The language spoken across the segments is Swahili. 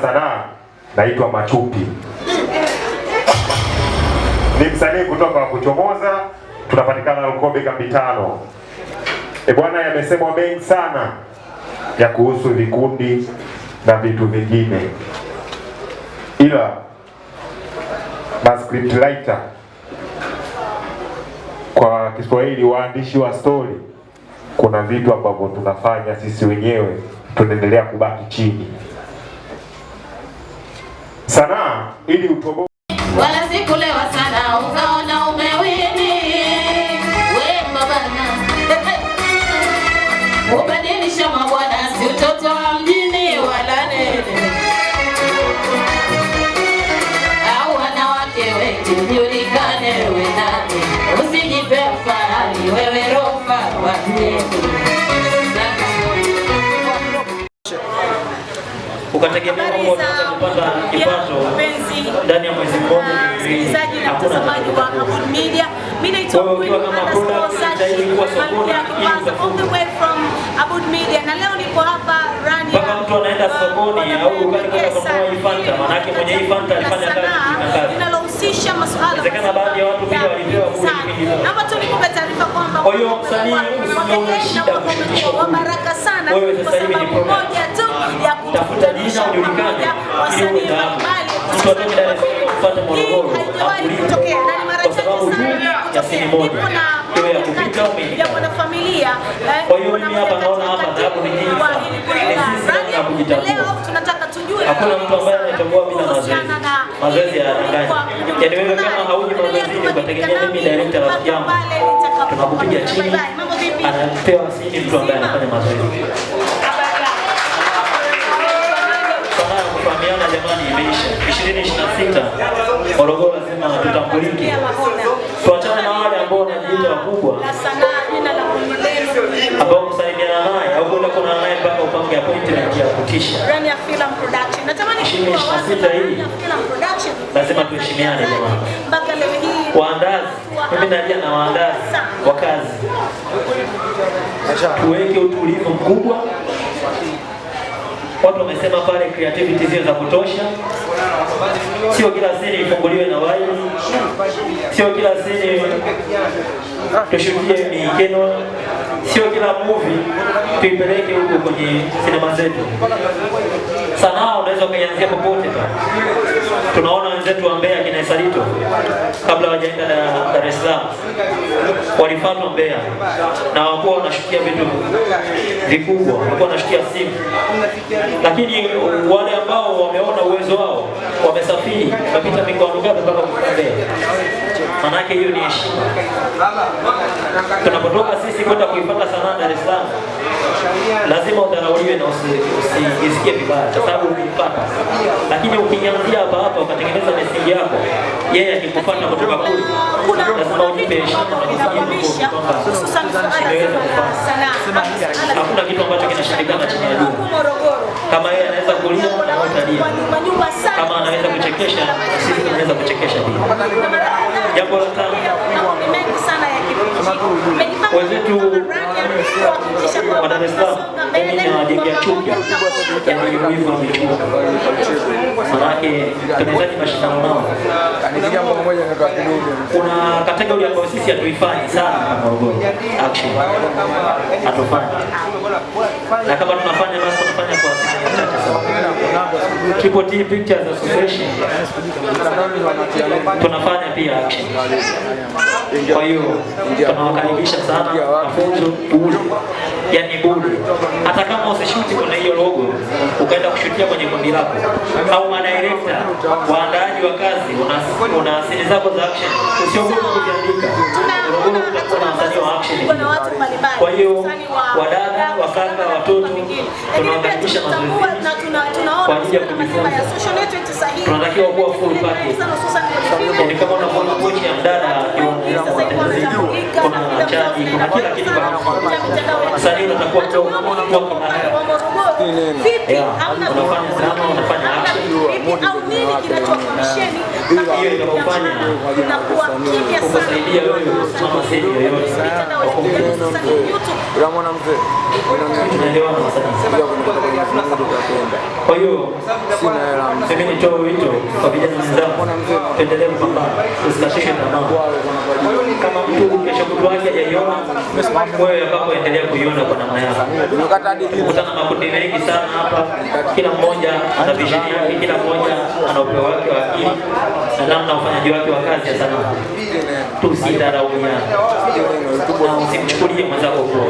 Sanaa naitwa Machupi. Ni msanii kutoka wa kuchomoza, tunapatikana Lukobe kambi 5. Bwana, yamesemwa mengi sana ya kuhusu vikundi na vitu vingine, ila script writer kwa Kiswahili, waandishi wa story, kuna vitu ambavyo tunafanya sisi wenyewe, tunaendelea kubaki chini. Sanaa ili utoboe wala sikulewa sana ukaona umewini we babana ubadilisha mabwana, si utoto wa mjini wala nene au wanawake wengi julikane we nani, usijipe fahari wewe rofa wa mjini ukategemea kwamba unaweza kupata kipato ndani ya mwezi mmoja. Msikilizaji na mtazamaji wa Aboud Media, mimi naitwa Queen all the way from Aboud Media, na leo niko hapa Rania. Kama mtu anaenda sokoni au dukani kwenda kununua Fanta, maana yake mwenye Fanta alifanya kazi linalohusisha masuala. Inawezekana baadhi ya watu pia walipewa bure kipindi. Hapa tu nikupe taarifa kwamba kwa hiyo msanii usione shida kwa baraka sana kwa sababu moja tu ya kutafuta jina ujulikane ili uwe mbali. Mtu atoke Dar es Salaam kufuata Morogoro kutokea na ni mara chache sana ya sini moja iwe ya kupita au ya kwa familia. Kwa hiyo mimi hapa naona hapa sababu ni nyingi sana kujitambua. Leo tunataka tujue hakuna mtu ambaye anatambua bila mazoezi ya ndani. Yaani wewe kama hauji mazoezi ukategemea mimi director rafiki yangu tunakupiga chini, anapewa sini mtu ambaye anafanya mazoezi. Kufahamiana jamani imeisha. 2026 Morogoro lazima tutambulike. Tuachane na wale ambao wanajiita wakubwa ambao kusalimiana naye au kwenda kuna naye mpaka upange appointment ya kutisha. Rania Film Production. Natamani kuwa 26 hii lazima tuheshimiane jamani. Mpaka leo hii waandazi, mimi nalia na waandazi wa kazi, tuweke utulivu mkubwa. Watu wamesema pale creativity zile za kutosha. Sio kila scene ifunguliwe na wali. Sio kila scene tushukie mikeno. Sio kila movie tuipeleke huko kwenye sinema zetu. Sanaa unaweza kuianzia popote tu. Tunaona wenzetu wa Mbeya kina Salito kabla hawajaenda Dar es Salaam walifuatwa Mbeya na wakuwa wanashukia vitu vikubwa, wakuwa wanashukia simu. Lakini wale ambao wameona uwezo wao wamesafiri wapita mikoa mingapi mpaka kufika. Manake hiyo ni heshima. Tunapotoka sisi kwenda kuipata sanaa Dar es Salaam, lazima udharauliwe na usisikie vibaya kwa sababu umeipata. Lakini ukianzia hapa ukatengeneza message yako, yeye akikufuata kutoka kule, lazima ujipe heshima na kujibu kwamba hakuna kitu ambacho kinashindikana chini ya dunia. Kama yeye anaweza kulia na utalia, kama anaweza kuchekesha sisi tunaweza kuchekesha pia. Jambo la tano, wenzetu wa Dar es Salaam wanajengea chuki ya wivu na michuki. Manake tunahitaji mashindano nao. Kuna kategori ambayo sisi hatuifanyi sana kama Morogoro. Action hatufanyi, na kama tunafanya basi tunafanya kwa asilimia chache sana. Triple T Pictures Association tunafanya pia action. Kwa hiyo tunawakaribisha sana mafunzo bure, yani bure. Hata kama usishuti kwenye hiyo logo ukaenda kushutia kwenye kundi lako au madirector waandaaji wa kazi una asili zako za action, usiogope kujiandika. Kuna wasanii wa action, kwa hiyo wadada, wakaka, watoto tunawakaribisha mazoezi kwa ajili ya kujifunza. Tunatakiwa kuwa full package. Yani kama unaona kochi ya mdada kuna chaji, kuna kila kitu kwa msanii unatakuwa kwa unafanya drama, unafanya action, au nini kinachokuamsheni hiyo itakufanya kukusaidia wewe kama sehemu yoyote. Tunaelewana sana. Kwa hiyo mimi nitoa wito kwa vijana wenzangu, tuendelee kupambana, usikatishwe tamaa. Kama mtu kesho kutwa yake hajaiona, wewe yako endelea kuiona kwa namna yako. Kukutana makundi mengi sana hapa, kila mmoja ana vision yake, kila mmoja ana upeo wake wa akili na namna ufanyaji wake wa kazi ya sanaa. Tusidharauliane na usimchukulie mwenzako kwa,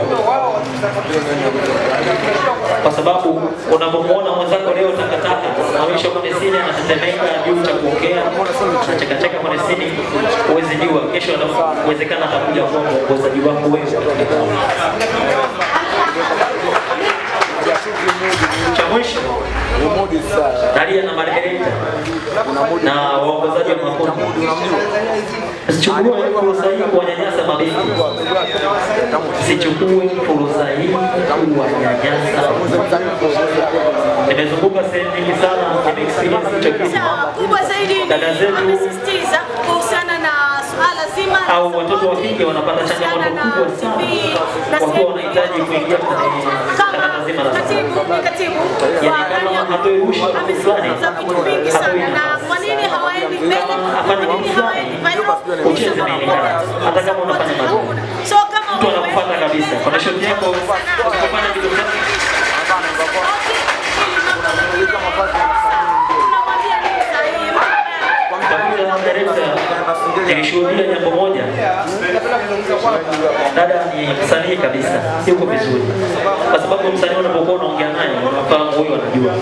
kwa sababu unapomuona mwenzako leo takataka anaonyesha kwenye sini anatetemeka juu cha kuongea anacheka kwenye sini, uweze jua kesho inawezekana atakuja kuwa mwongozaji wako wewe. Cha mwisho Daria na Margarita na waongozaji wa makundi, sichukue fursa hii kuwanyanyasa mabinti, sichukue fursa hii kuwanyanyasa. Nimezunguka sehemu nyingi sana, nimeexperience hicho kitu. Kubwa zaidi amesisitiza kuhusiana na swala zima au watoto wa kike wanapata changamoto kubwa sana kwa kuwa wanahitaji kuingia kwenye sakata zima la katibu hatuerushi fulani vitu vingi sana, na kwa nini hawaendi mbele, kwa nini hawaendi viral, ucheze nini hata kama unafanya mazuri, so kama mtu anakufuata kabisa kwa shoti yako usipofanya vitu vyako. Nilishuhudia jambo moja, dada ni msanii kabisa, yuko vizuri, kwa sababu msanii unapokuwa unaongea naye unafahamu huyo anajua.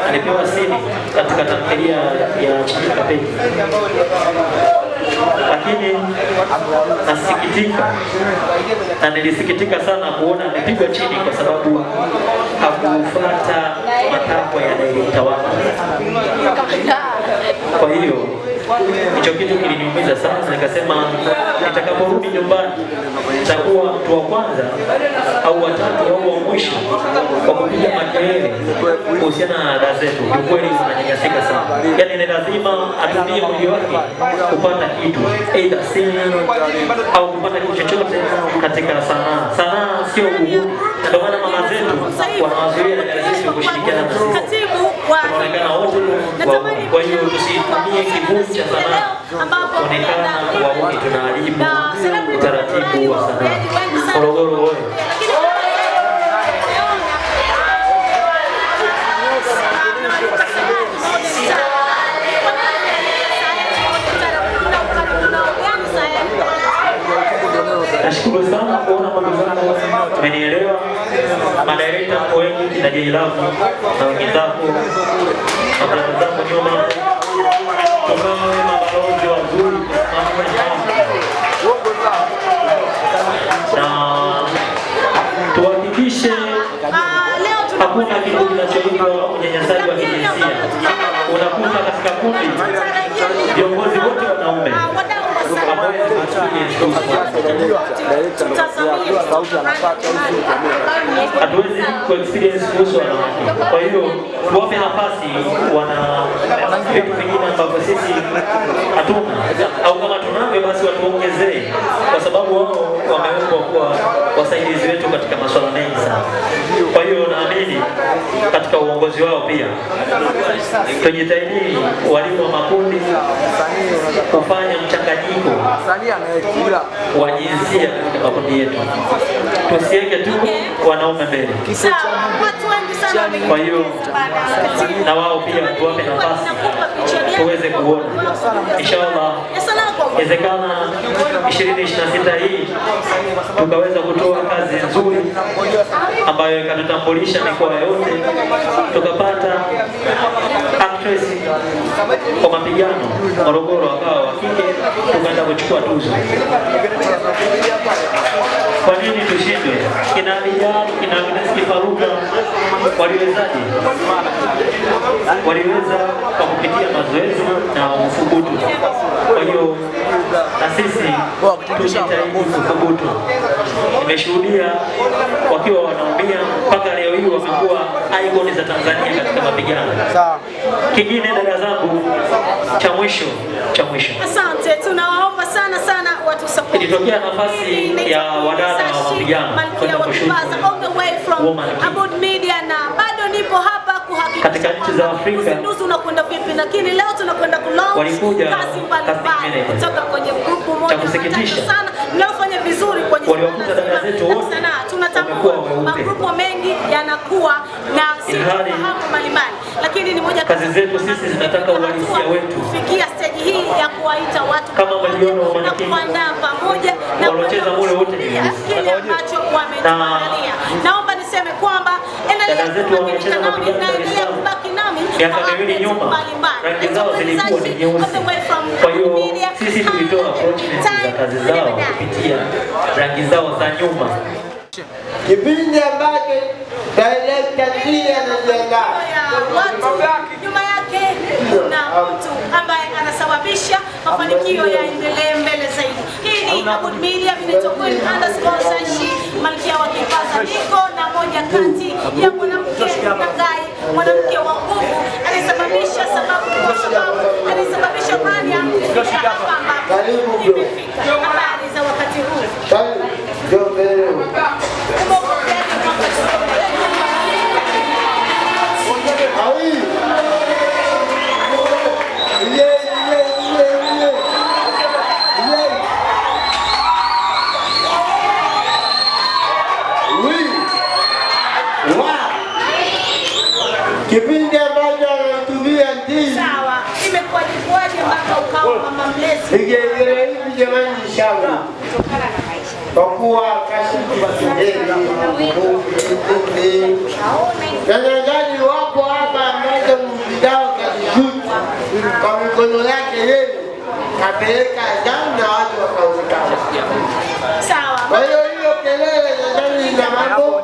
Alipewa siri katika tamthilia ya Chika Pei, lakini nasikitika na nilisikitika sana kuona amepigwa chini kwa sababu hakufuata matakwa ya director wake. Kwa hiyo hicho kitu kiliniumiza sana, nikasema nitakaporudi nyumbani nitakuwa mtu wa kwanza au watatu au wa mwisho kwa kupiga makelele kuhusiana na dada zetu. Ukweli unanyanyasika sana, yaani ni lazima atumie mwili wake kupata kitu, either singing au kupata kitu chochote katika sanaa. Sanaa sio uhuru, ndio maana mama zetu wanawazuia dada zetu kushirikiana na sisi, wanaonekana wote wauni. Kwa hiyo tusitumie kiburi cha sanaa kuonekana wauni, tunaharibu utaratibu wa sanaa. Morogoro wewe nashukuru sana kuona mambo zangu umenielewa. Madirekta wengi na Jailamu na wenzako na zako nyuma, tukawe mabalozi wazuri na tuhakikishe hakuna kitu kinachoitwa unyanyasaji wa kijinsia. Unakuta katika kundi viongozi wote wanaume, hatuwezi kuexperience kuhusu wanawake. Kwa hiyo tuwape nafasi, wana vitu vingine ambavyo sisi hatuna, au kama tunavyo basi watuongezee, kwa sababu wao wameumbwa kuwa wasaidizi wetu katika masuala mengi sana. Kwa hiyo naamini katika uongozi wao pia tujitahidi, walimu wa makundi, kufanya mchanganyiko wa jinsia katika makundi yetu, tusiweke tu wanaume mbele. Kwa hiyo na wao pia tuwape nafasi tuweze kuona, inshallah inawezekana 2026 hii tukaweza kutoa kazi nzuri ambayo ikatutambulisha mikoa yote, tukapata actress kwa mapigano Morogoro wakawa wa kike, tukaenda kuchukua tuzo. Kwa nini tushindwe? Kina Lijali, kina Agnes Kifaruka waliwezaje? waliweza kwa kupitia mazoezi na uthubutu. Kwa hiyo na sisi tujitahidi kuthubutu. Nimeshuhudia wakiwa wanaumia mpaka leo hii wamekuwa icon za Tanzania katika mapigano. Kingine dada zangu, cha mwisho. Asante, tunawaomba sana watu support. Ilitokea nafasi ya wadada wa mapigano kwenda kushuti all the way from Abud Media, na bado nipo hapa kuhakikisha katika nchi za Afrika uzinduzi unakwenda vipi, lakini leo tunakwenda kulaunch kazi mbalimbali kutoka kwenye grupu moja sana mnaofanya vizuri kwenye sana. Tunatambua magrupu mengi yanakuwa na sifahamu mbalimbali, lakini ni moja kazi zetu sisi zinataka uhalisia wetu kufikia stage hii ya kuwaita watu kama maliona wa manakini kuandaa pamoja na kucheza mule wote ni kile ambacho wametuandalia. Naomba niseme kwamba endelea kubaki nami miaka miwili nyuma rangi zao zilikuwa ni nyeusi. Kwa hiyo sisi tulitoa opportunity za kazi zao kupitia rangi zao za nyuma. Kipindi ambacho director Tia anajiandaa, nyuma yake kuna mtu ambaye anasababisha mafanikio yaendelee mbele zaidi. Hii ni Abud Media, _Sashi, malkia wa kipaza niko na moja kati ya mwanamke mtangai, mwanamke wa nguvu anasababisha anasababisha Rania kufika hapa ambapo imefika. Habari za wakati huu. Kipindi ambacho anatumia ndizi. Sawa, imekuwaje mpaka ukawa mama mlezi? Nigegele hivi jamani shamba. Kwa kuwa kashifu basindeni. Nanyangaji wapo hapa ambacho mvidao kashuti. Kwa mikono yake yeye kapeleka damu na watu wakauzikana. Sawa. Kwa hiyo kelele nadhani ina mambo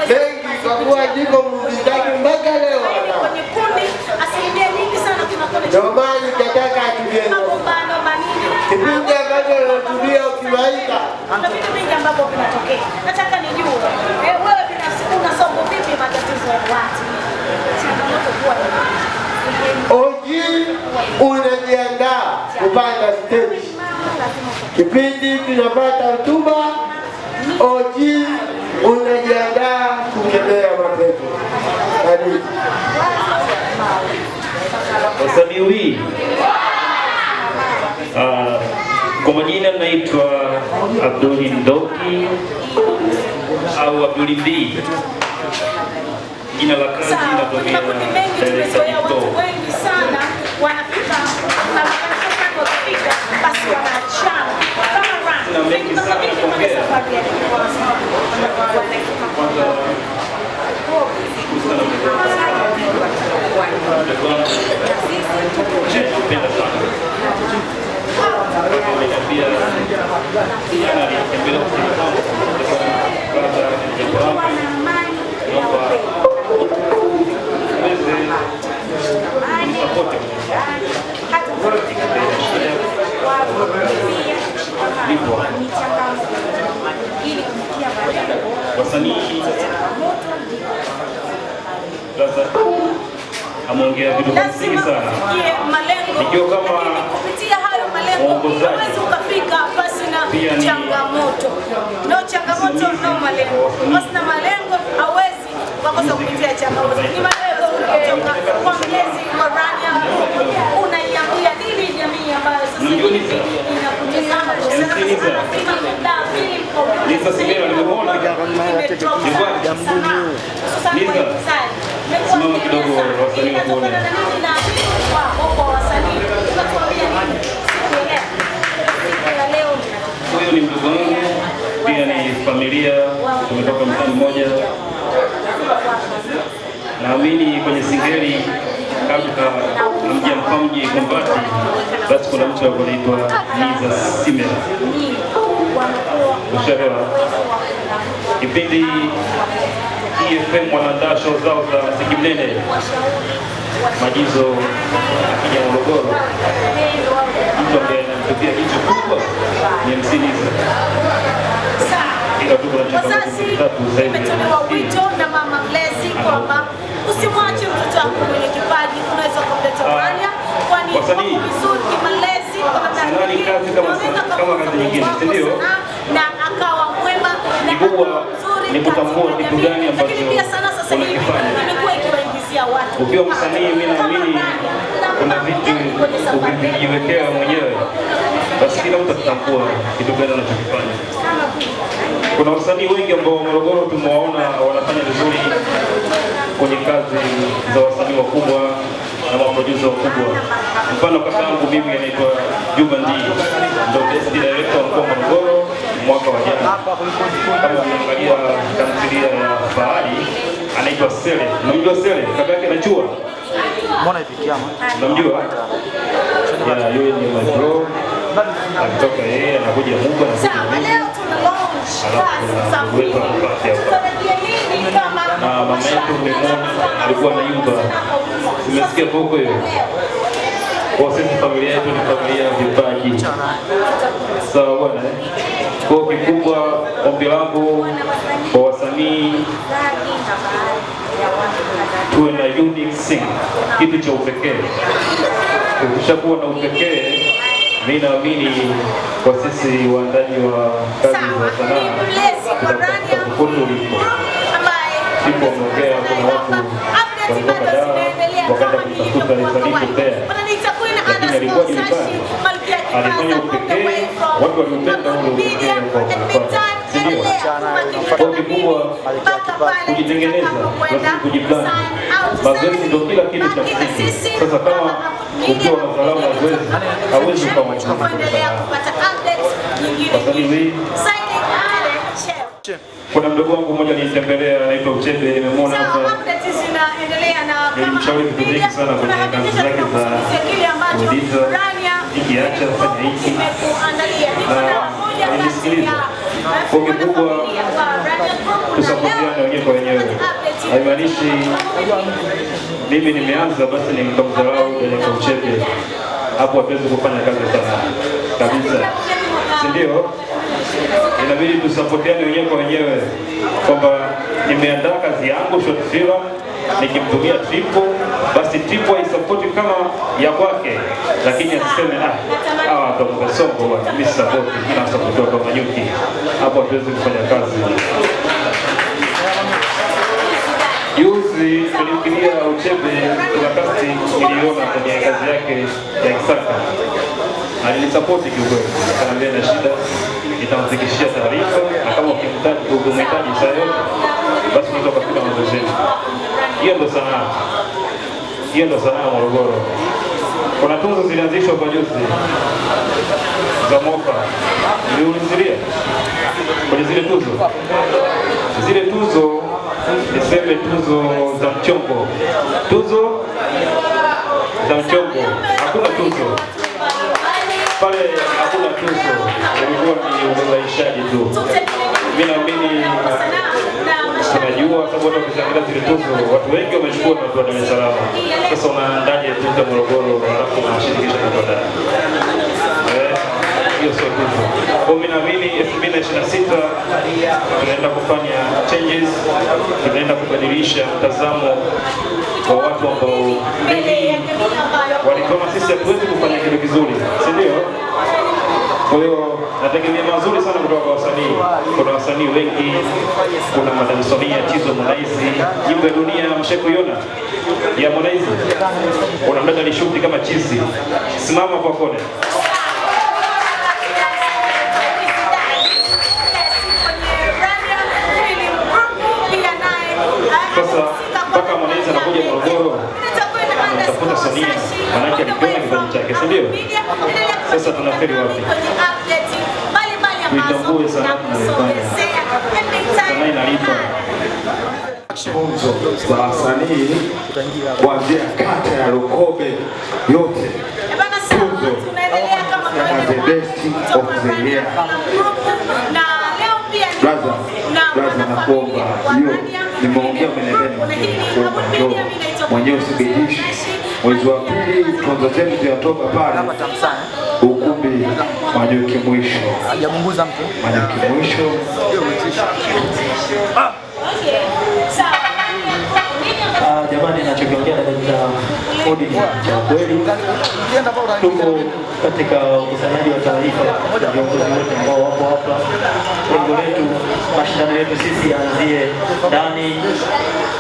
mengi kwa kuwa jiko mvidaki mpaka leo. Kwenye kundi asilimia nyingi sana tunakuwa ndio maana nitataka atulie. Magombano manini. Kipindi ambacho unatumia ukiwaita. Kuna vitu vingi ambavyo vinatokea. Nataka nijue wewe binafsi unasoma vipi matatizo ya watu? Changamoto kwa Oji unajiandaa kupanda stage. Kipindi tunapata hotuba, Oji unajiandaa kukemea mapepo. Karibu. Wasanii kwa majina naitwa Abduli Ndoki au Abduli Mbii. Jina la kazi natokea watu wengi sana wanafika basi wanaachana kama na mengi sana kuongea. Wasanii sasa ameongea vitu vingi sana. Nikiwa kama kupitia hayo malengo unaweza ukafika basi na changamoto. Ndio changamoto ndio malengo. Basi na malengo hawezi kukosa kupitia changamoto. Ni malengo kutoka kwa mlezi wa Rania. Unaiambia nini jamii ambayo sasa hivi inakutazama kwa sana Lisa Simela nimeona simama kidogo wasanii wakuone. Huyu ni mdogo wangu, pia ni familia, tumetoka mtaa mmoja. Naamini kwenye singeli kabla hamjamfahamu Kombati, basi kuna mtu anaitwa Lisa Simela. Ushaelewa? Kipindi EFM wanaandaa show zao za Mziki Mnene, Majizo akija Morogoro, mtu ambaye anamtupia jicho kubwa ni msiniza. Wazazi, imetolewa wito na mama mlezi kwamba usimwache mtoto wako mwenye kipaji, unaweza kumleta Urania, kwani wako vizuri kimalezi kwa namna nyingine, na akawa mwema na mzuri ni kutambua kitu gani ambacho pia sana sasa hivi imekuwa ikiwaingizia watu. Ukiwa msanii, mimi naamini kuna vitu ukijiwekea mwenyewe, basi kila mtu atambua kitu gani anachokifanya. Kuna wasanii wengi ambao Morogoro tumewaona wanafanya vizuri kwenye kazi za wasanii wakubwa na maproducer wakubwa. Mfano kaka yangu mimi anaitwa Juma Ndii, ndio best director wa Morogoro mwaka wa jana. Kama unaangalia tamthilia ya Fahari anaitwa Sele. Unamjua Sele? Kaka yake anachua. Mbona ipikiama? Unamjua? Ya yeye ni my bro. Anatoka yeye anakuja Mungu na leo tuna launch mama yetu Lemon alikuwa anaimba. Umesikia boko hiyo? Kwa sisi familia yetu ni familia ya vipaji. Sawa bwana. Kwa kikubwa ombi langu kwa wasanii tuwe na unique thing, kitu cha upekee. Ukishakuwa na upekee, mimi naamini kwa sisi waandaji wa kazi za sanaa tutapata kufutu ulipo. Sipo wameongea, kuna watu walitoka Dar wakaenda kutafuta nisanifu Mbeya, lakini alikuwa julikani, alifanya upekee, watu waliupenda ule upekee ambao unafanya. Sindio? Kwa kikubwa kujitengeneza, lakini kujiplani. Mazoezi ndio kila kitu cha msingi. Sasa kama ukiwa na salamu mazoezi, hauwezi kama kuna mdogo wangu mmoja nilitembelea anaitwa Uchebe, nimemwona hapa. Nilimshauri vitu vingi sana kwenye kazi zake za kuigiza, ikiacha fanya hiki na nilisikiliza. Kwa kikubwa tusapotiane wenyewe kwa wenyewe. Haimaanishi mimi nimeanza basi nikamdharau Dereka Uchebe. Hapo hatuwezi kufanya kazi sana kabisa. Si ndio? Inabidi tusapotiane wenyewe kwa wenyewe, kwamba nimeandaa kazi yangu short film, nikimtumia Tripo, basi Tripo aisapoti kama ya kwake, lakini asiseme hawa ndio msongo wa mimi support, kila support kwa Manyuki. Hapo hatuwezi kufanya kazi. Juzi tulimkilia Uchebe kwa kasi niliona kwenye kazi yake ya Kisaka. Alinisapoti kiukweli, akaniambia na shida nitamfikishia taarifa, na kama ukimhitaji saa yote basi ndio katika mazoezi. Hiyo ndio sanaa. Hiyo ndio sanaa Morogoro. Kuna tuzo zilianzishwa kwa juzi za mwaka. Niliulizilia kwenye zile tuzo. Zile tuzo niseme tuzo za mchongo. Tuzo za mchongo. Hakuna tuzo pale, hakuna tuzo, ilikuwa ni ubabaishaji tu. Mimi naamini tunajua, sababu watu wakiangalia zile tuzo, watu wengi wamechukua na watu wa Dar es Salaam. Sasa unaandaje tuzo Morogoro halafu unashirikisha watu wa Dar? Hiyo sio tuzo. Kwa mimi naamini 2026 tunaenda kufanya changes, tunaenda kubadilisha mtazamo kwa watu ambao waliona sisi hatuwezi kufanya kitu kizuri, si ndio? Kwa hiyo nategemea mazuri sana kutoka kwa wasanii. Kuna wasanii wengi, kuna Madam Sonia, Chizo, Harmonize, nyimbo ya dunia mshakuiona ya Harmonize. Unamdada ni shughuli kama chizi. Simama kwa kone. Sasa mpaka Harmonize anakuja Morogoro, anatafuta Sonia, manake alikiona kipaji chake, si ndio? Sasa tunaferi wapi? Tuitambue sanaa tunayofanya. Sanaa inalipa. Funzo za wasanii kuanzia kata ya Lukobe yote. Funzo ya the best of the year. Blaza nakuomba hiyo nimeongea kwenye neno mwenyewe usibidishi Mwezi wa pili tunzo zetu zinatoka pale ukumbi Manyuki Mwisho. Hajamunguza mtu. Manyuki Mwisho. Jamani, nachokiongea katika kodi cha kweli. Tuko katika ukusanyaji wa taarifa kwa viongozi wote ambao wapo hapa. Lengo letu, mashindano yetu sisi yaanzie ndani,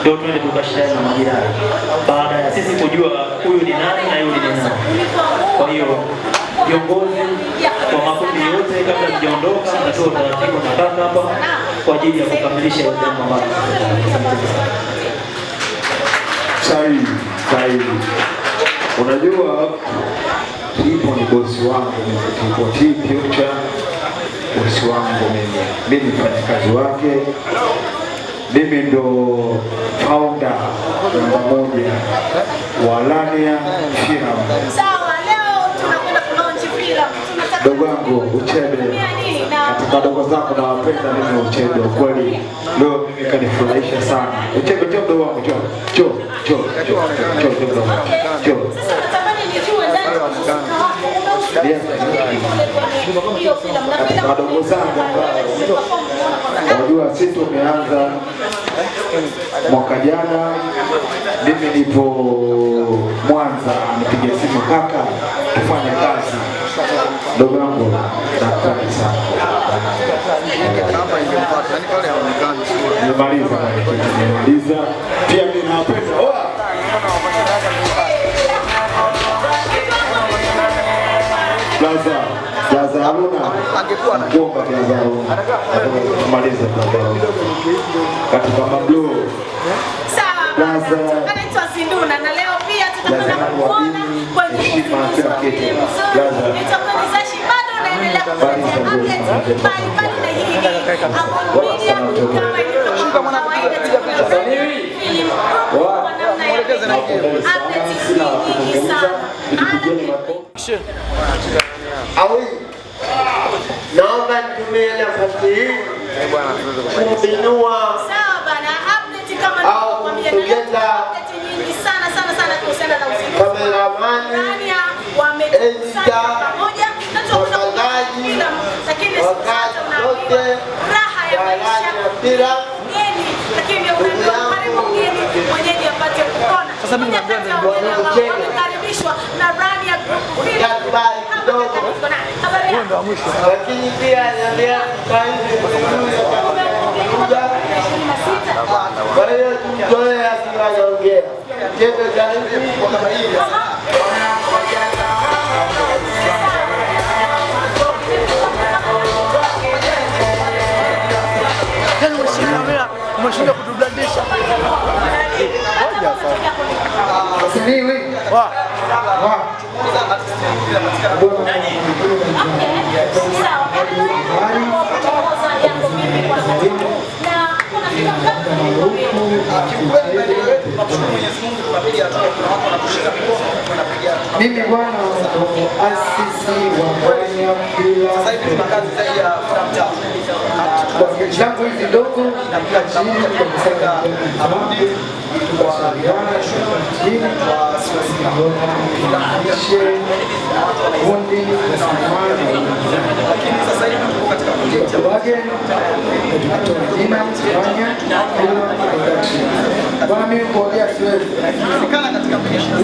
ndio tuende tukashindane na majirani. Baada ya sisi kujua huyu ni nani na yule ni nani. Kwa hiyo viongozi kwa makundi yote kabla tujaondoka, natoa utaratibu na kaka hapa kwa ajili ya kukamilisha jambo ambalo. Sahihi. Unajua Tipo ni bosi wangu, Tipo Future bosi wangu mimi mfanyakazi wake, mimi ndo founder namba 1 wa Lania Filamu. Sawa, leo tunakwenda kulaunch filamu. Dogo wangu Uchebe, katika dogo zangu na wapenda mimi Uchebe, kweli leo mimi kanifurahisha sana. Uchebe ndio dogo wangu, cho. Sasa natamani nijue ndani katika dogo zangu unajua sisi tumeanza mwaka jana, mimi nipo Mwanza, nipigia simu kaka tufanye kazi. Dogo wangu nakupenda sana. Nimemaliza. Pia mimi napenda. Plaza Haruna. Angekuwa na bomba Plaza Haruna. Nimaliza Plaza Haruna. Katika Mablo. sawa. Anaitwa Zinduna na leo pia tutakwenda kuona kwa heshima kila kitu. Nitakuwa nizashi bado naendelea kufuatia updates mbalimbali na hii hapo media kama ilivyokuwa kawaida tunakuletea filamu kwa namna ya updates nyingi sana. Awi, naomba nitumie nafasi hii kuinua sawa bana, update kama nilivyokuambia update nyingi sana kuhusiana na uzinduzi. Kameramani wamekusanya pamoja na tunakuwa filamu, lakini sasa unaambiwa raha ya maisha mgeni, lakini unaambiwa karibu mgeni mwenyeji apate kupona. Sasa mimi wamekaribishwa na Rania Group Film. lakini pia naambia kwa hiyo tumtoe asiwaongea tendo cha hivi kwa kama hili umeshinda kutublandisha. Sibiwi. Wa. Mimi bwana asisi wa Rania Filamu. Sasa hivi tuna kazi zaidi ya filamu tatu. Kwa jambo hizi ndogo na pia chini kwa kusaka abudi kwa chini kwa sisi kundi lakini sasa hivi tuko katika project wake tunatoa jina kufanya bwana mimi kuongea siwezi inaonekana katika biashara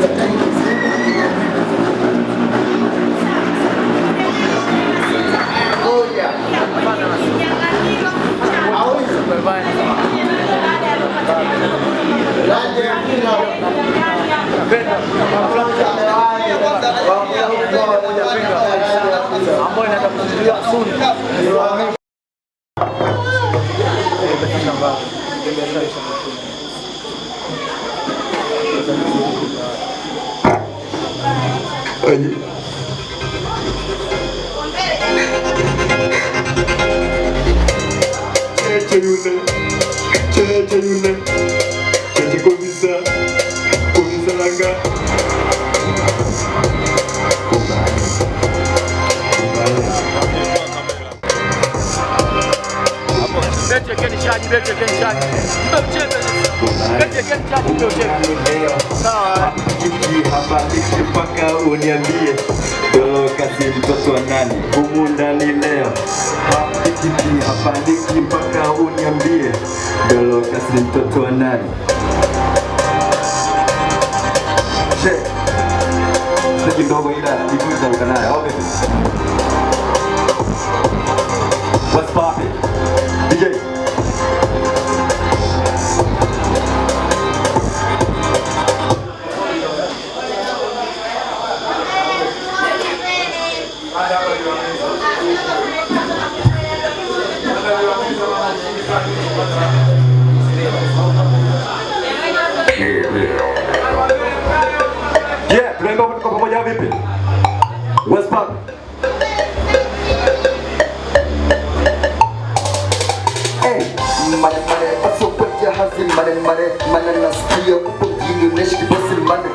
ambayo inaenda kuzinduliwa soon. Sawa. uniambie Dorokasi mtoto wa nani humu ndani leo? Hapandiki mpaka uniambie Dorokasi mtoto wa nani? Sasa kidogo ila jifunza ukanaye. Au vipi? What's poppin'? DJ. Yeah, tunaimba kwa pamoja vipi? What's poppin'? Mane paso kwa jahazi mane nasikia upo mjini unaishi kibosi mane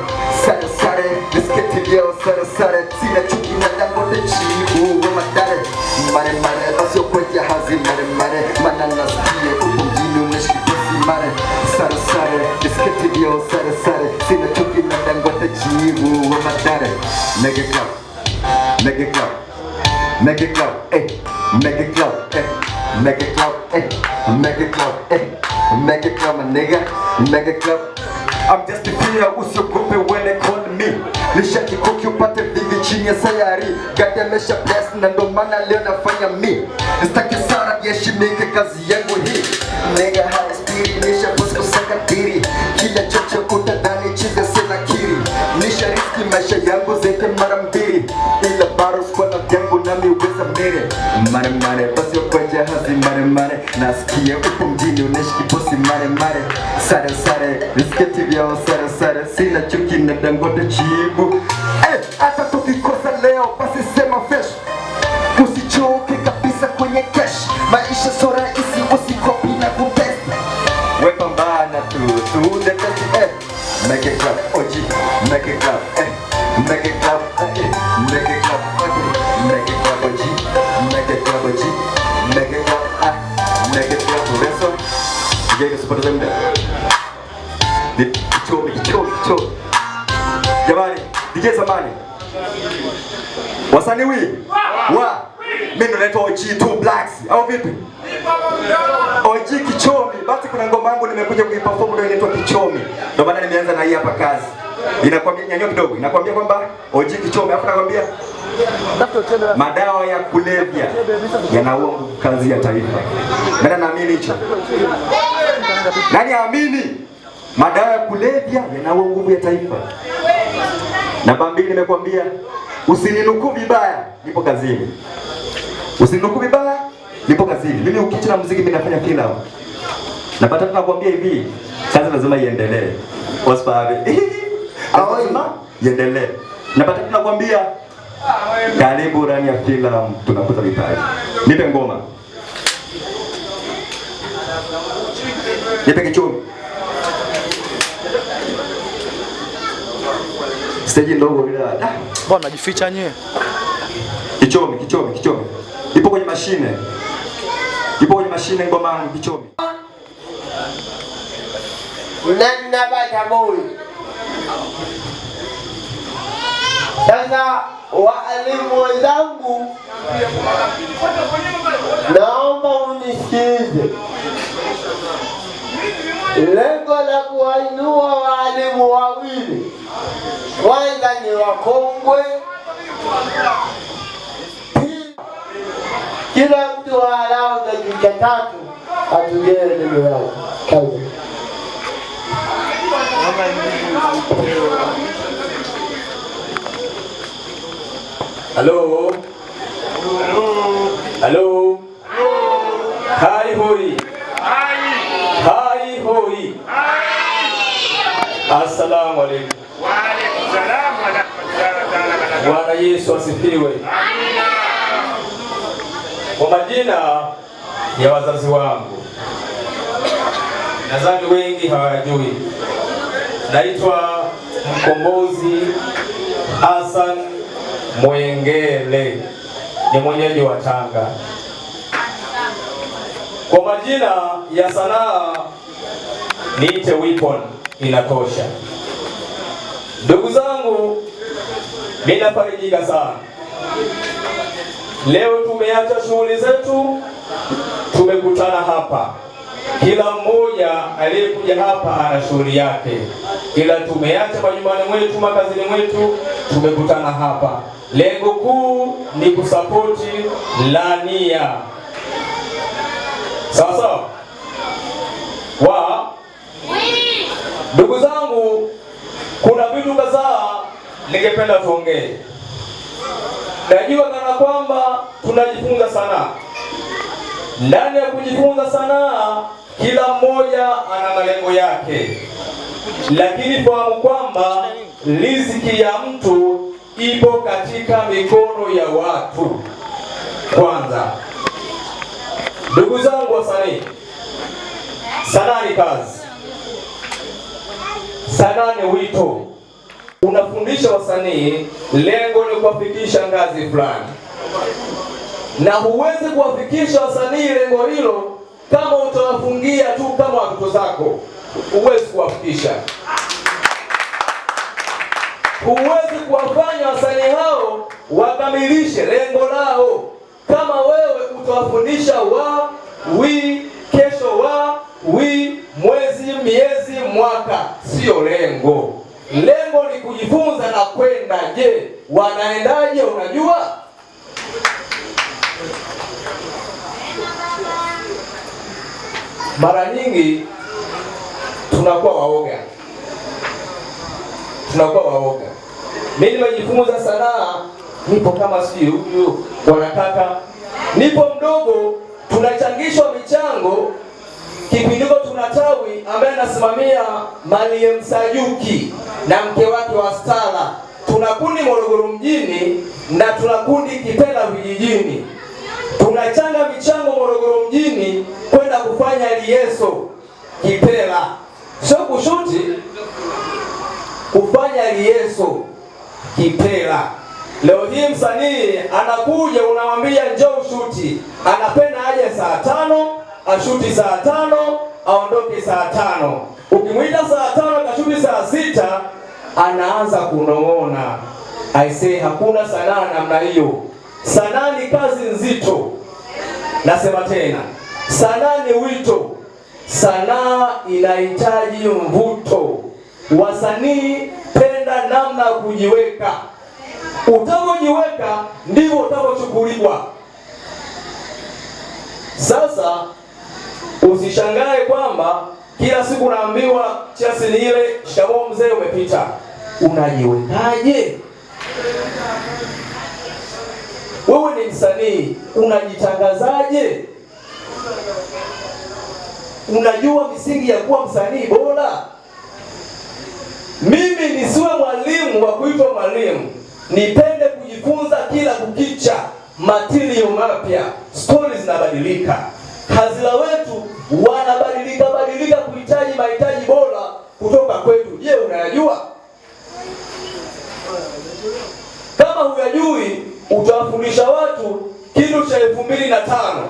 sare bisketi leo sare sina chuki na Dangote chibu wa madare mane paso kwa jahazi mane nasikia upo mjini unaishi kibosi mane sare bisketi leo sare sina chuki na Dangote chibu wa madare make it clap make it clap make it clap make it clap make it clap make it clap make it clap my nigga make it clap. I'm just a player usiogope when they call me. Nishaki kuki upate vivi chini ya sayari. Gade mesha bless na ndo maana leo nafanya mi. Nistaki sana yeshimike kazi yangu hii. Nigga high speed nisha posko sakatiri. Kila chocho utadhani chize sina kiri. Nisha riski maisha yangu zete mara mbili. Ila baro squad yangu nami uweza mere. Mare basi kwa jahazi mare nasikia upo mjini unaishi kibosi mare sare bisketi vyao sare sina chuki na Dangote chibu. Hata tukikosa leo basi sema fresh, usichoke kabisa kwenye cash. Maisha so rahisi usikopi na kutest, wepa mbana tu the test. Make it clap OG make it clap make it clap make it clap make it clap OG make it clap OG make it clap make it clap Reso Jay supporter them kicho jamani. DJ Samani wasani wa mimi ndo naitwa OG 2 Blacks au vipi? OG Kichomi. Basi kuna ngoma yangu nimekuja kuiperform ndio inaitwa Kichomi, ndio maana nimeanza na hii hapa kazi. Inakwambia nyanyua kidogo, inakwambia kwamba OG Kichomi, afu nakwambia madawa ya kulevya yanaua kazi ya taifa. Nani naamini hicho? Nani aamini? Madawa ya kulevya yanaua nguvu ya taifa. Namba 2 nimekwambia usininukuu vibaya, nipo kazini. Usininukuu vibaya, nipo kazini. Mimi ukicheza muziki mimi nafanya filamu. Namba 3 nakwambia hivi, kazi lazima iendelee. Wasipave. Lazima iendelee. Namba 3 nakwambia karibu ndani ya filamu tunakuza vipaji. Nipe ngoma. Nipe Kichomi. Stage ndogo bila. Bwana najificha nyewe. Kichomi. Ipo kwenye mashine. Ngoma yangu Kichomi. Nana bata boy. Sasa walimu wenzangu, naomba unisikize. Lengo la kuwainua walimu wawili, kwanza ni wakongwe, kila mtu alao dakika 3 atugee neno lake. Kazi. Hello. Hai hoi. Assalamu alaikum. Wa alaikum salam wa rahmatullahi. Bwana Yesu asifiwe. Amina. Kwa majina ya wazazi wangu, nadhani wengi hawajui. Naitwa Mkombozi Hassan Mwengele, ni mwenyeji wa Tanga. Kwa majina ya sanaa niite Weapon, inatosha. Ndugu zangu, Ninafarijika sana. Leo tumeacha shughuli zetu, tumekutana hapa. Kila mmoja aliyekuja hapa ana shughuli yake, ila tumeacha majumbani mwetu, makazini mwetu, tumekutana hapa. Lengo kuu ni kusapoti Lania. Sasa ndugu zangu, kuna vitu kadhaa ningependa tuongee. Najua kana kwamba tunajifunza sanaa. Ndani ya kujifunza sanaa, kila mmoja ana malengo yake, lakini fahamu kwamba riziki ya mtu ipo katika mikono ya watu. Kwanza, ndugu zangu wasanii, sanaa ni kazi, sanaa ni wito. Unafundisha wasanii, lengo ni kuwafikisha ngazi fulani, na huwezi kuwafikisha wasanii lengo hilo kama utawafungia tu kama watoto zako. Huwezi kuwafikisha, huwezi kuwafanya wasanii hao wakamilishe lengo lao kama wewe utawafundisha kesho mwezi, miezi, mwaka. Sio lengo. Lengo ni kujifunza na kwenda. Je, wanaendaje? Unajua, mara nyingi tunakuwa waoga. Mimi nimejifunza sanaa, nipo kama sio huyu wanataka, nipo mdogo, tunachangishwa michango. Kipindiko tunatawi ambaye anasimamia Mariam Sayuki na mke wake wa Stala. Tuna kundi Morogoro mjini na tuna kundi Kipela vijijini. Tunachanga michango Morogoro mjini kwenda kufanya lieso Kipela. Sio kushuti, kufanya lieso Kipela. Leo hii msanii anakuja, unamwambia njoo ushuti, anapenda aje saa 5, ashuti saa 5, aondoke saa 5. Ukimwita saa 5 kashuti saa 6, anaanza kunong'ona. I say hakuna sanaa namna hiyo. Sanaa ni kazi nzito. Nasema tena, sanaa ni wito. Sanaa inahitaji mvuto. Wasanii, penda namna ya kujiweka. Utakapojiweka ndivyo utakapochukuliwa. Sasa usishangae kwamba kila siku naambiwa chasi ni ile, shikamoo mzee umepita. Unajiwekaje? Wewe ni msanii, unajitangazaje? Unajua misingi ya kuwa msanii bora? Mimi nisiwe mwalimu wa kuitwa mwalimu, nipende kujifunza kila kukicha, material mapya, stories zinabadilika. Hazila wetu wanabadilika kuhitaji mahitaji bora kutoka kwetu. Je, unayajua? Kama huyajui, utawafundisha watu kitu cha 2005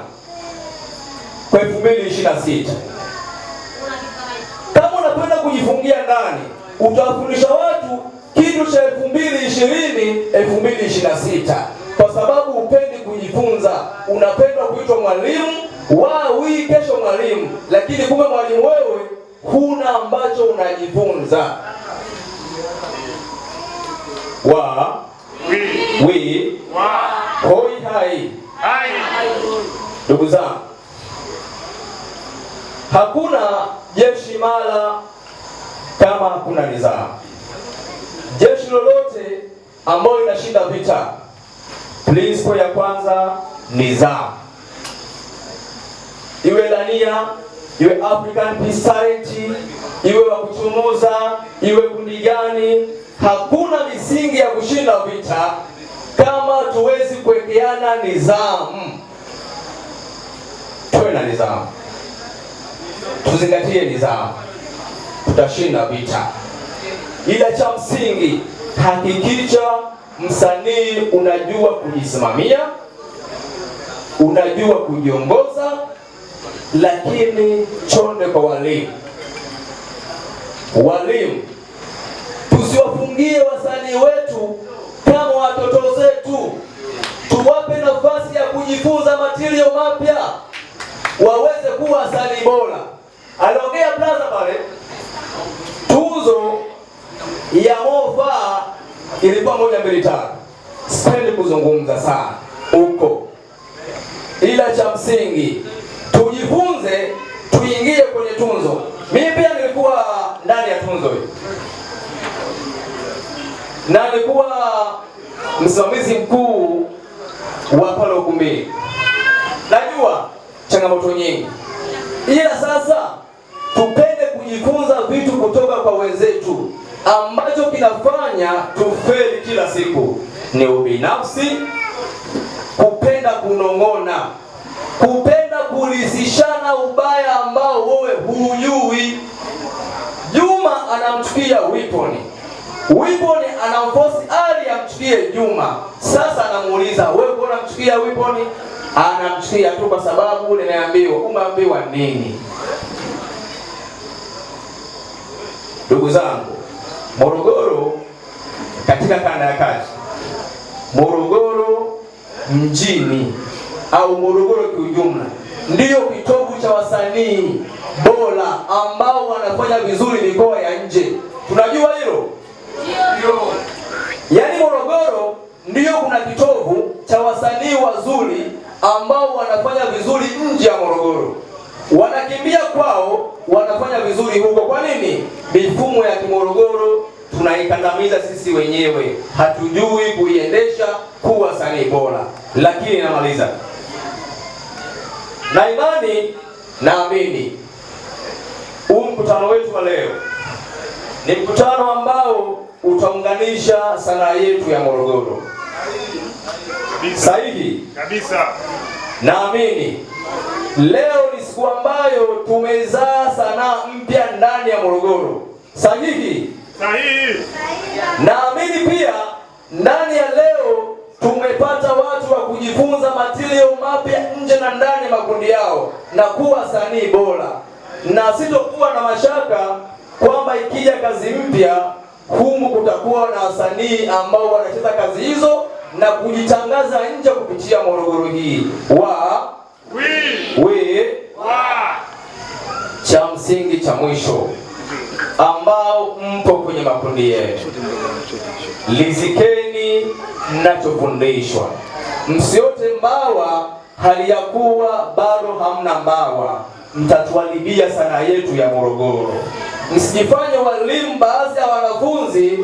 kwa 2026. Kama unapenda kujifungia ndani, utawafundisha watu kitu cha 2020-2026. Kwa sababu upendi kujifunza, unapenda kuitwa mwalimu, kesho mwalimu, lakini kumbe mwalimu wewe huna ambacho unajifunza. Hoi hai. Ndugu zangu, hakuna jeshi imara kama hakuna nidhamu. Jeshi lolote ambalo linashinda vita, principle ya kwanza nidhamu. Iwe Lania, iwe African Peace Society, iwe wa kuchomoza, iwe kundi gani, hakuna misingi ya kushinda vita kama tuwezi kuwekeana nidhamu. Tuwe na nidhamu, tuzingatie nidhamu, tutashinda vita. Ila cha msingi, hakikisha msanii unajua kujisimamia, unajua kujiongoza, lakini chonde kwa walimu. Walimu, tusiwafungie wasanii wetu kama kujifunza matirio mapya waweze kuwa wasanii bora. Aliongea blaza pale, tuzo ya Mofa ilikuwa 1, 2, 3. Sipendi kuzungumza sana huko, ila cha msingi tujifunze, tuingie kwenye tunzo. Mimi pia nilikuwa ndani ya tunzo hii na nilikuwa msimamizi mkuu wa pale ukumbini. Najua changamoto nyingi, ila sasa tupende kujifunza vitu kutoka kwa wenzetu. Ambacho kinafanya tufeli kila siku ni ubinafsi, kupenda kunong'ona, kupenda kulisishana ubaya ambao wewe hujui. Juma anamchukia Wiponi, Wiponi anamforce Ali amchukie Juma. Sasa anamuuliza, wewe mbona unamchukia Wiponi? Anamchukia tu kwa sababu nimeambiwa. Umeambiwa nini? Ndugu zangu, Morogoro katika kanda ya kati, Morogoro mjini au Morogoro kiujumla ndiyo kitovu cha wasanii bora ambao wanafanya vizuri mikoa ya nje. Tunajua hilo? Ndio. Yaani Morogoro ndiyo kuna kitovu cha wasanii wazuri ambao wanafanya vizuri nje ya Morogoro. Wanakimbia kwao, wanafanya vizuri huko. Kwa nini? Mifumo ya Kimorogoro tunaikandamiza sisi wenyewe, hatujui kuiendesha kuwa wasanii bora. Lakini namaliza na imani, naamini huu mkutano wetu wa leo ni mkutano ambao utaunganisha sanaa yetu ya Morogoro. Sahihi kabisa. Naamini leo ni siku ambayo tumezaa sanaa mpya ndani ya Morogoro. Sahihi? Sahihi. Naamini pia ndani ya leo tumepata watu wa kujifunza matirio mapya nje na ndani ya makundi yao na kuwa wasanii bora. Na sitokuwa na mashaka kwamba ikija kazi mpya humu kutakuwa na wasanii ambao wanacheza kazi hizo na kujitangaza nje kupitia Morogoro hii. Cha msingi cha mwisho ambao mpo kwenye makundi yetu, lizikeni mnachofundishwa. Msiote mbawa hali ya kuwa bado hamna mbawa, mtatuharibia sanaa yetu ya Morogoro. Msijifanye walimu baadhi ya wanafunzi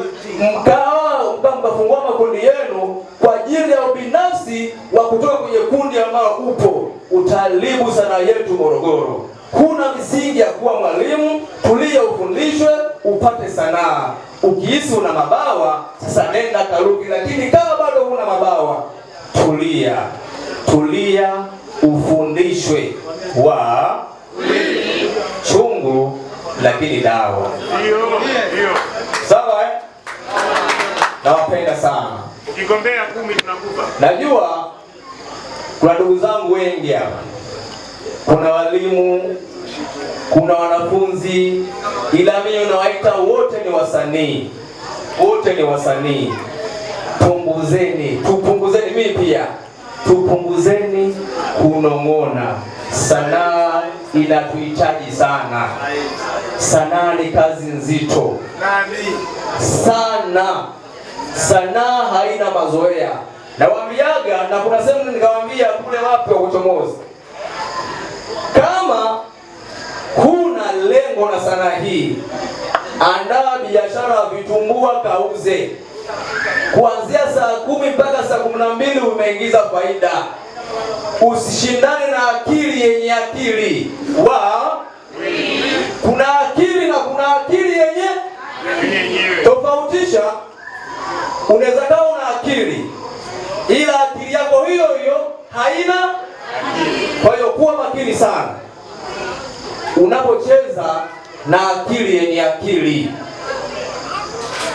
mkafungua makundi yenu kwa ajili ya ubinafsi wa kutoka kwenye kundi ambao upo. Utaharibu sanaa yetu Morogoro. Kuna misingi ya kuwa mwalimu, tulia ufundishwe upate sanaa. Ukihisi una mabawa, sasa nenda karuki, lakini kama bado huna mabawa, tulia ufundishwe. Chungu lakini dawa. Ndio. Sawa eh? Nawapenda sana. Ukigombea 10 tunakupa. Najua kuna ndugu zangu wengi hapa. Kuna walimu, kuna wanafunzi, ila mimi nawaita wote ni wasanii. Wote ni wasanii. Tupunguzeni mimi pia. Tupunguzeni kunong'ona. Sanaa inatuhitaji sana. Sanaa ni kazi nzito sana. Sanaa haina mazoea. Nawaambiaga, na kuna sehemu nikawaambia kule wapi wa kuchomoza, kama kuna lengo na sanaa hii, andaa biashara vitumbua kauze. Kuanzia saa 10 mpaka saa 12 umeingiza faida. Usishindane na akili yenye akili. Kuna akili na kuna akili yenye tofautisha. Unaweza kuwa una akili ila akili yako hiyo haina. Kwa hiyo kuwa makini sana unapocheza na akili yenye akili.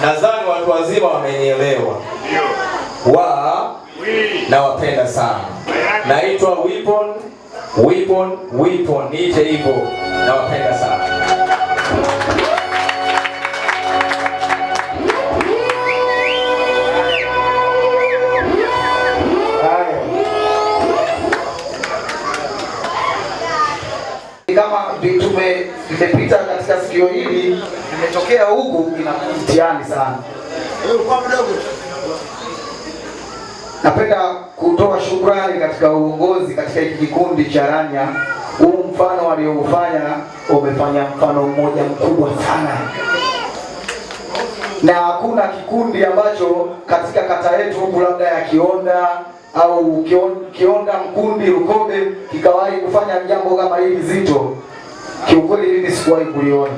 Nadhani watu wazima wamenielewa. Nawapenda sana. Naitwa Wipon, niite hivyo. Nawapenda sana. imetokea huku ina mtihani sana. Napenda kutoa shukrani katika uongozi katika hiki kikundi cha Rania. Huu mfano walioufanya umefanya mfano mmoja mkubwa sana, na hakuna kikundi ambacho katika kata yetu huku labda ya Kionda au Kionda Mkundi Lukobe kikawahi kufanya jambo kama hili zito. Kiukweli mimi sikuwahi kuliona.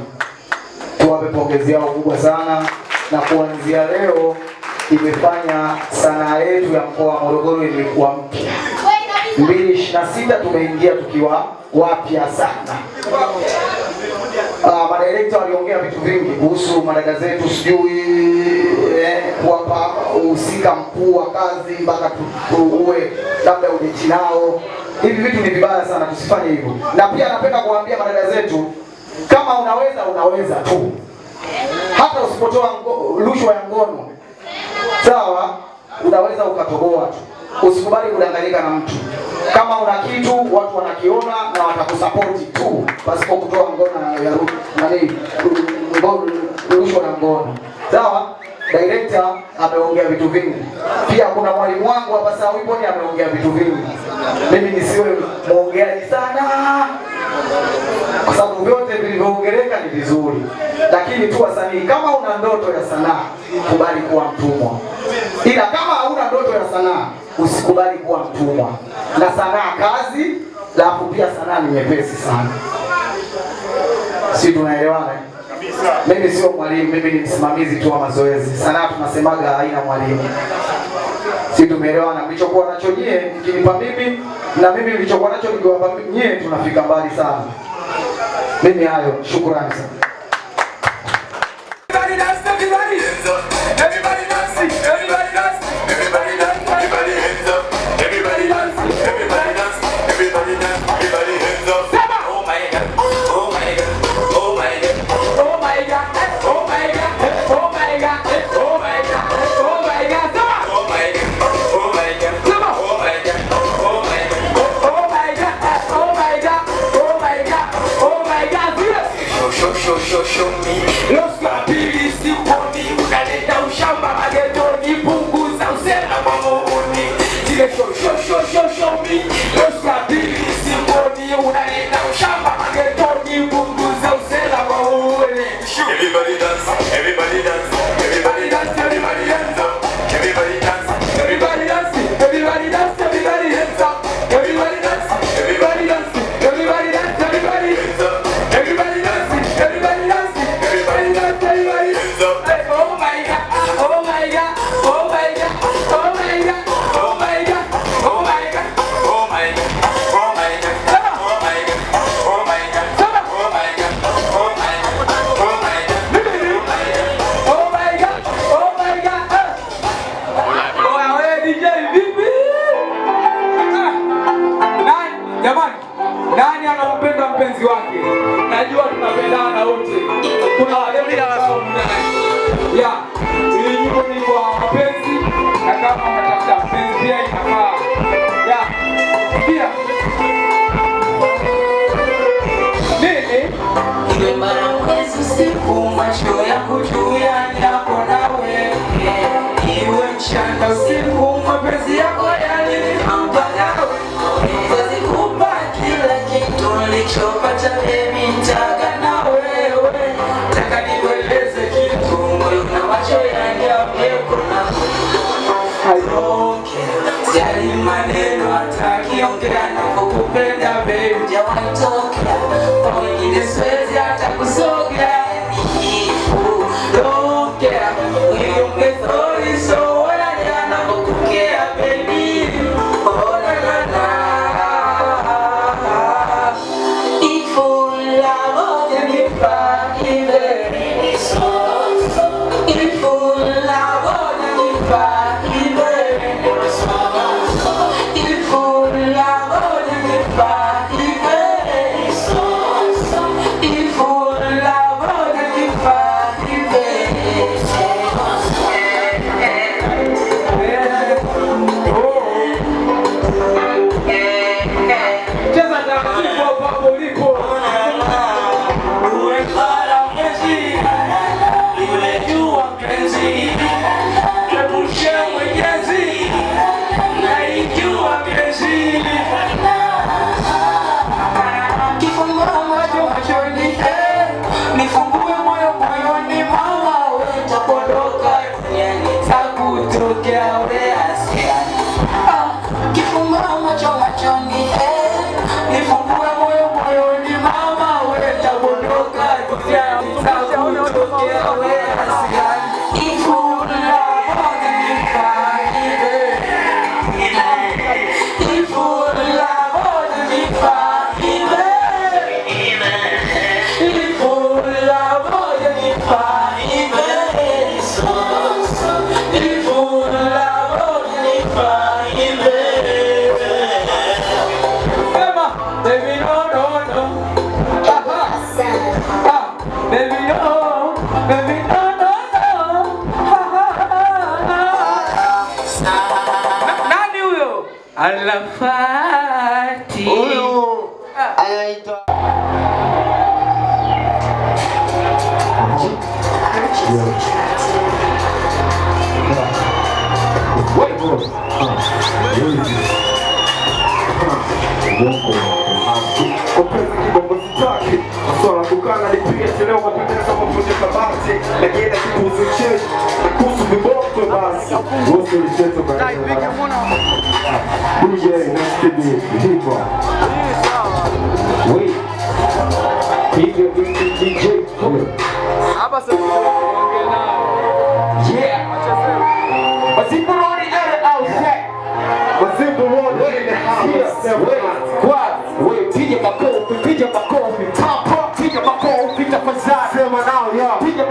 Tuwape pongezi yao kubwa sana, na kuanzia leo imefanya sanaa yetu ya mkoa wa Morogoro imekuwa mpya. 2026 tumeingia tukiwa wapya sana. Madirekta waliongea vitu vingi kuhusu madada zetu, sijui kuwapa uhusika mkuu wa kazi mpaka uwe labda ujechi nao. Hivi vitu ni vibaya sana, tusifanye hivyo. Na pia napenda kuambia madada zetu, kama unaweza tu, hata usipotoa rushwa ya ngono, sawa, unaweza ukatoboa tu. Usikubali kudanganyika na mtu. Kama una kitu watu wanakiona na watakusapoti tu pasipo kutoa ngono ya rushwa na ngono. Sawa? Director ameongea vitu vingi. Pia kuna mwalimu wangu hapa sasa hivi ameongea vitu vingi. Mimi nisiwe muongeaji sana, kwa sababu vyote vilivyoongeleka ni vizuri. Lakini tu wasanii, kama una ndoto ya sanaa, kubali kuwa mtumwa. Ila kama hauna ndoto ya sanaa, usikubali kuwa mtumwa. Na sanaa kazi, alafu pia sanaa ni nyepesi sana. Si tunaelewana? Kabisa. Mimi sio mwalimu, mimi ni msimamizi tu wa mazoezi. Sanaa tunasemaga haina mwalimu. Si tumeelewana? Mlichokuwa nacho nyie mkinipa mimi, na mimi nilichokuwa nacho nikiwapa nyie, tunafika mbali sana. Mimi hayo, shukrani sana. Everybody dance, everybody hands up. Everybody dance, everybody dance, everybody dance, everybody hands up. Everybody dance, everybody dance, everybody dance, everybody hands up. Oh my God, oh my God, oh my God, oh my God, oh my God, oh my God, oh my God, oh my God, oh my God, oh my God, oh my God, oh my God, oh my God, oh my God, oh my God, oh my God. Show me. Los kapili siponi, unaleta ushamba magetoni, punguza usela kwa muhuni. Zile show me. Los kapili siponi, unaleta ushamba magetoni, punguza usela kwa muhuni. Everybody dance, everybody dance, everybody dance, everybody hands up. Everybody dance, everybody dance, everybody dance, everybody hands up. Everybody dance, everybody dance, everybody dance, everybody hands up. Everybody dance, everybody dance. Everybody dance, everybody hands up. Oh my God, oh my God, oh my God, oh my God, oh my God, oh my God, oh my God, oh my God, oh my God, oh my God, oh my God, oh my God, oh my God, oh my God, oh my God. Oh wewe DJ vipi? Jamani, nani anampenda mpenzi wake? Najua tunapendana wote. Kuna wale ambao ya ili nyimbo ni kwa mapenzi, na kama unatafuta mpenzi pia inafaa. Ya pia nini? Ile mara mwezi usiku, macho yako juu yako na wewe. Iwe mchana usiku, mapenzi yako yalinipamba nawe. Nitazikupa kila kitu nilichopata, baby, nitaka na wewe. Nataka nikueleze kitu, moyo na macho yangu yamekona. Sijali maneno hata kiongea na kukupenda, baby, jawahi tokea. Kwa wengine siwezi hata kusogea. Don't care, wewe umethori so wala jana kukukea, baby. Oh la la la. If you love me, if you love me, Uwe para mwezi kutokea wewe. Kifungua macho machoni, nifungue moyo moyoni mama, wewe tabondoka kutokea wewe. Alafati huyu anaitwa Maswala kukana nipige leo mapitana kama mmoja kabati na kienda kipuzu cheshi kuhusu viboko basi wote ulicheto bana DJ nasikibi hivyo wait hivyo DJ hapa sasa yeah Wazimbu Road in the house Wazimbu Road in the house wait piga makofi piga makofi piga makofi tafadhali sema nao ya piga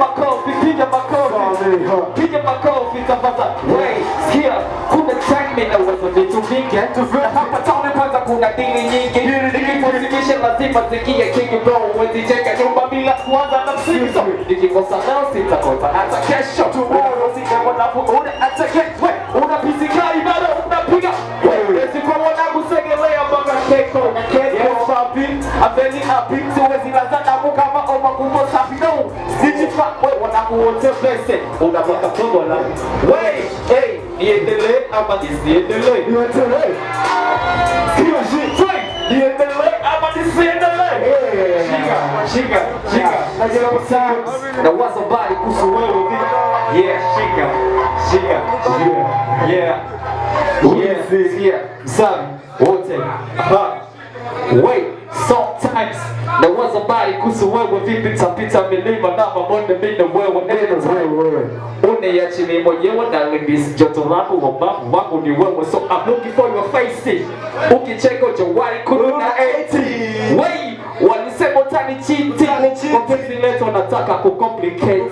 makofi tafadhali wait sikia kuna time na wazo vitu vingi hapa town kwanza kuna dini nyingi nikifundisha lazima zikie king bro wewe cheka nyumba bila kuanza na msingi so nikikosa leo sitakosa hata kesho tomorrow sitakosa una hata kesho una pisikai bado unapiga wewe siko wanangu segelea mpaka keko papi I'm very happy siwezi lazana kama oma kumbo safi no sijifa wewe wanangu wote pese unapata fungo la wewe hey niendelee ama nisiendelee niendelee sio shit niendelee ama nisiendelee shika najua sana na wazo bali kuhusu wewe yeah shika yeah sana wote wait sometimes na wazo bali kuhusu wewe vipi tapita milima na mabonde bila wewe uniachi mwenyewe na limbis joto lako mabavu wangu ni wewe so I'm looking for your face ukicheka jawari kuna 80 wait walisema utani chiti mapenzi letu nataka kucomplicate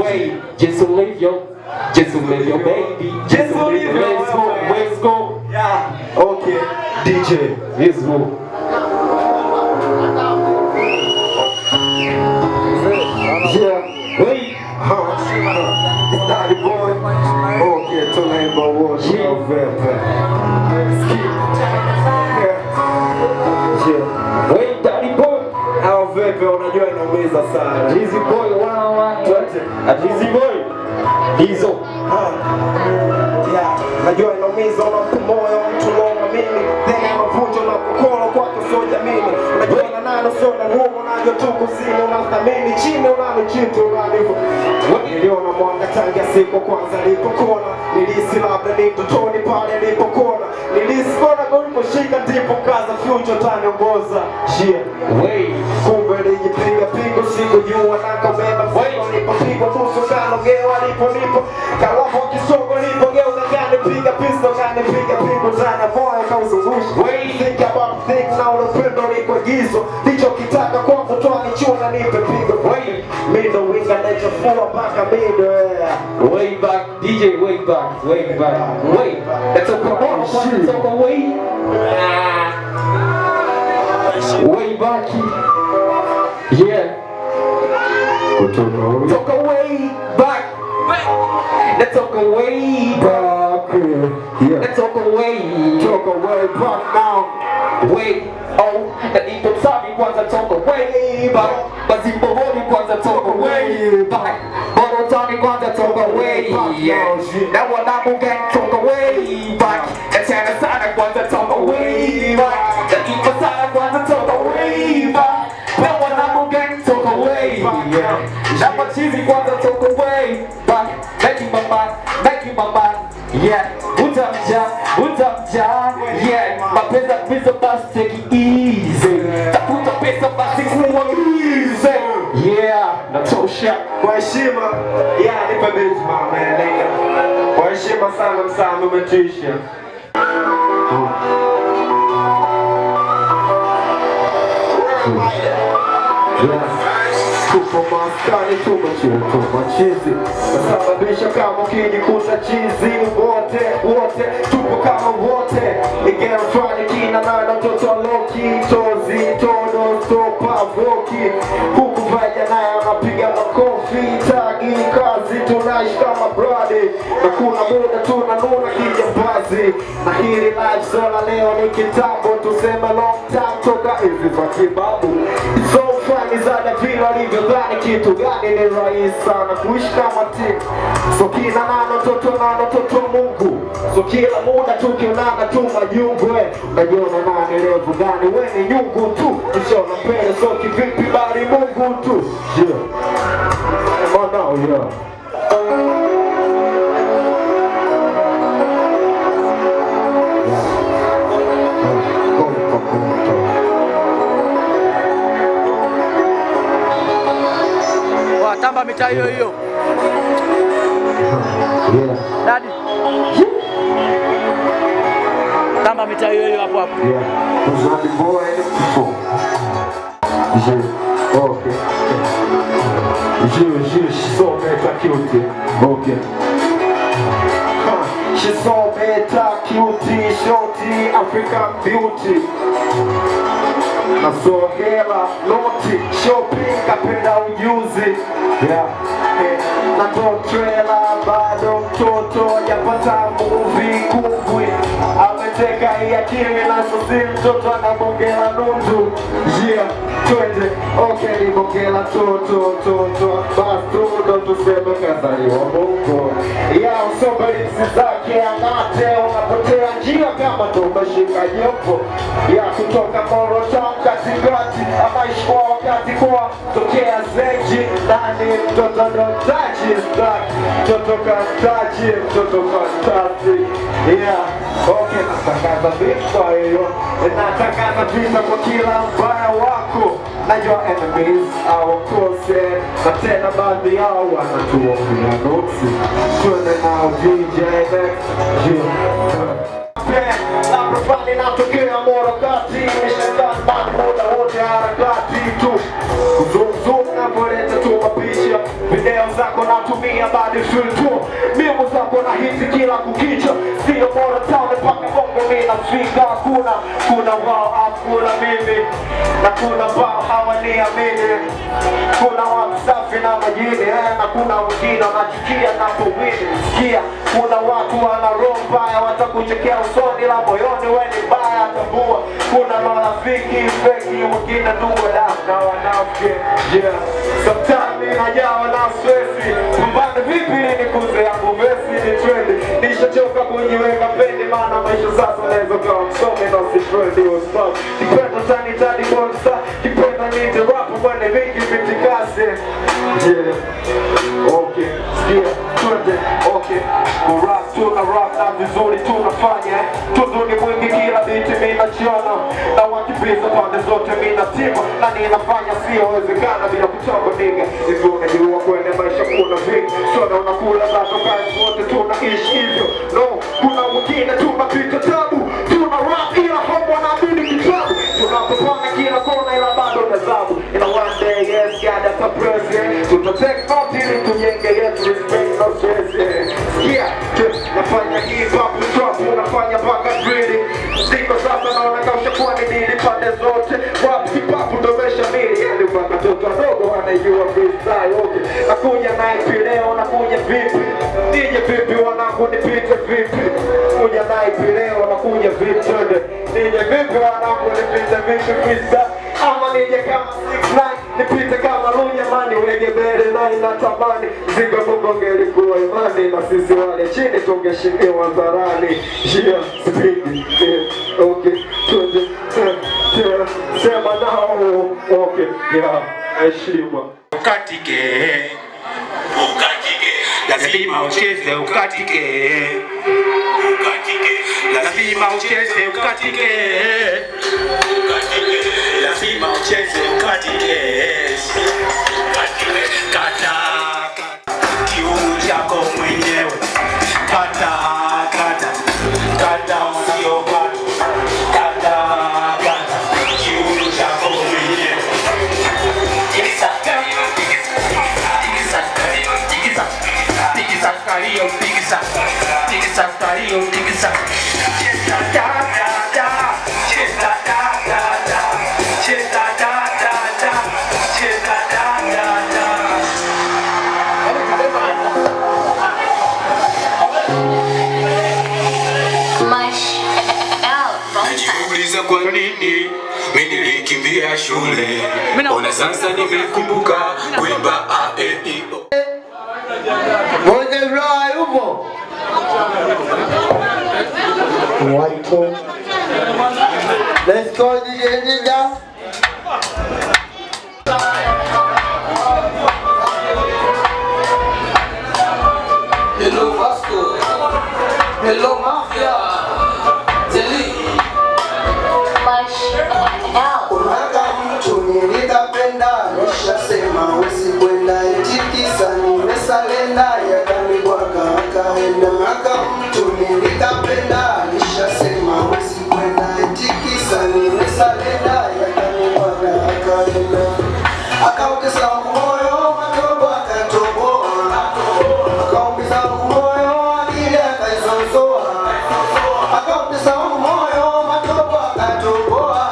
wait just live your baby just live your let's go yeah okay DJ let's go yeah wait it's Daddy Boy okay tonight but watch your vibe yeah wait Daddy Boy au vipi unajua inaumiza sana Dizzy Boy Dizzy Boy hizo yeah najua inaumiza unampa moyo mtu longa mimi tena mavuto na kukolo kwako sio jamini unajua na nano sio na nguo unajua tu kuzima unathamini chini unalo kitu unalivo niliona mwanga tangia siku kwanza nilipokona nilisi labda ni mtotoni pale nilipokona nilisi kona kuliposhika ndipo kaza future taniongoza yeah wait kumbe nijipiga pigo siku jua nakobeba nilipopigwa busu kanogewa nipo kalapo kisogo nilipogeuka gani piga pisto gani piga pigo tana moyo kauzungusha think about thing now upendo liko gizo ndicho kitaka kwangu toa nichuna nipe pigo middle winga nachafua mpaka middle way back DJ way back that's a promotion take away way back yeah took away back let's talk away back yeah let's talk away back now wait oh the ipo sabi kwanza talk away back bazimbo hodi kwanza talk away back borotani kwanza talk away yeah na wanangu gang talk away back achana sana kwanza talk away back the ipo sana kwanza talk away back na wanangu gang talk away yeah na machizi kwanza talk away back make you my man Yeah, utamja, yeah, mapenza pesa basi take it easy. Tafuta pesa basi kumwagize. Yeah, natosha. Kwa heshima, yeah, nipe beat man, kwa heshima sana msamo umetisha. Tupo maskani tumechuto machizi nasababisha kama ukijikuta chizi wote tupo kama wote igerafani kina nana mtoto loki tozi todo stopa voki huku vaja naye anapiga makofi tagi kazi tunaishi kama bradi na kuna muda tunanuna kijambazi na hili life sola leo ni kitambo tuseme long time toka hizi za kibabu so funny zada vile walivyodhani kitu gani ni rahisi sana kuishi kama timu so kila nana toto Mungu so kila muda tukionana tu majungwe unajiona nani levu gani we ni nyungu tu tushona mbele so kivipi bali Mungu tu yeah oh no yeah Tamba mitaa hiyo hiyo. Yeah. Daddy. Tamba mitaa hiyo hiyo hapo hapo. Yeah. Uzadi boy before. Okay. She's so better cute. Okay. She's so better cute, shorty, African beauty. Na so hela, noti, shopping, kapenda ujuzi. Yeah. Na to trailer, bado mtoto, yapata movie, kungwi. Ameteka hii akili na sosi mtoto anabongela nundu. Yeah, twende, okay ni bongela toto. Bastudo tuseme kazaliwa Mungu. Yeah, usomba lipsi zake angate, unapotea njia kama tumeshika jopo. Yeah, kutoka Moro Town katikati, amaishi kwa wakati kwa tokea Zenji. Nani mtoto notaji staki, mtoto kantaji, mtoto fantastic. Yeah, okay, natangaza vita kwa hiyo. Natangaza vita kwa kila mbaya wako. Najua enemies hawakose, na tena baadhi yao wanatuofia notes. Twende nao DJ next. Naprofani natokea Moro kati, nishindani bado muda wote harakati tu. Zoom navoleta tu mapicha, video zako natumia badi filter. Mimu zako na hiti kila kukicha, sio Moro Town mpaka Bongo ninafika. Kuna wao hakuna mimi, na kuna wao hawaniamini. Kuna watu safi na majini, na kuna wengine wanachukia napowini. Sikia, kuna watu wana roho mbaya, watakuchekea usoni la moyoni we ni mbaya tambua. Kuna marafiki feki, wengine ndugu damu na wanafiki. Yeah, sometimes inajawa na stresi. Mbana vipi nikuze yangu vesi ni trendi. Nishachoka kujiweka pendi, maana maisha sasa naweza kawa msome na si trendi was fun. Kipenda tani bonsa, kipenda nite rapu mwene vingi vitikase. Yeah, okay, yeah, twende, okay. Kurap tuna rap na vizuri tunafanya. Tuzuni mwingi kila biti mina chiona, na wakipiza pande zote mina tima. Na ninafanya siyo wezekana bila kuchamba niga. Hivyo unajua kwenye maisha kuna vingi. Sona unakula zato kazi wote tunaishi hivyo. No, kuna wengine tunapita tabu. Tuna rap ila homo na bidi kitabu. Tunapopanga kila kona ila bado nazabu. In a one day, yes, God, that's a present. Tutatake note ili tujenge yetu, respect no stress. Yeah, nafanya hip hop, trap, unafanya mpaka drill. Siko sasa naona kausha kwa nini pande zote. Rap hip hop ndomesha mili, yani mpaka toto wadogo wanajua freestyle. Okay, nakuja naipi leo, nakuja vipi? Nije vipi wanangu nipite vipi? Kuja naipi leo, nakuja vipi? Nije vipi wanangu nipite vipi freestyle? Ama nije kama 6ix9ine, nipite kama Lunya mani, wege bere na inatamani. Zinga Mungu ngelikuwa imani, na sisi wale chini tungeshikiwa zarani. Yeah, speed, okay, sema nao, okay, yeah, heshima. Ukatike, lazima ucheze ukatike. lazima ucheze ukatike, lazima ucheze ukatike, kata kiuno chako mwenyewe, kata usio kata kiuno chako mwenyewe. Uliza kwa nini mimi nilikimbia shule, ona sasa nimekumbuka kuimba a e i o. Wote roho yupo. Watu. Let's go Ninja. Hello Vasco. Hello Mafia. Jelly. Unaka mtu nilitapenda, nishasema usikwenda, itikisa nimesalenda, yakanibwaga akaenda. Unaka mtu nilitapenda, nishasema usikwenda, itikisa nimesalenda, yakanibwaga akaenda. Akautesa moyo matobo akatoboa, akaumiza moyo akili akaizozoa, akautesa moyo matobo akatoboa.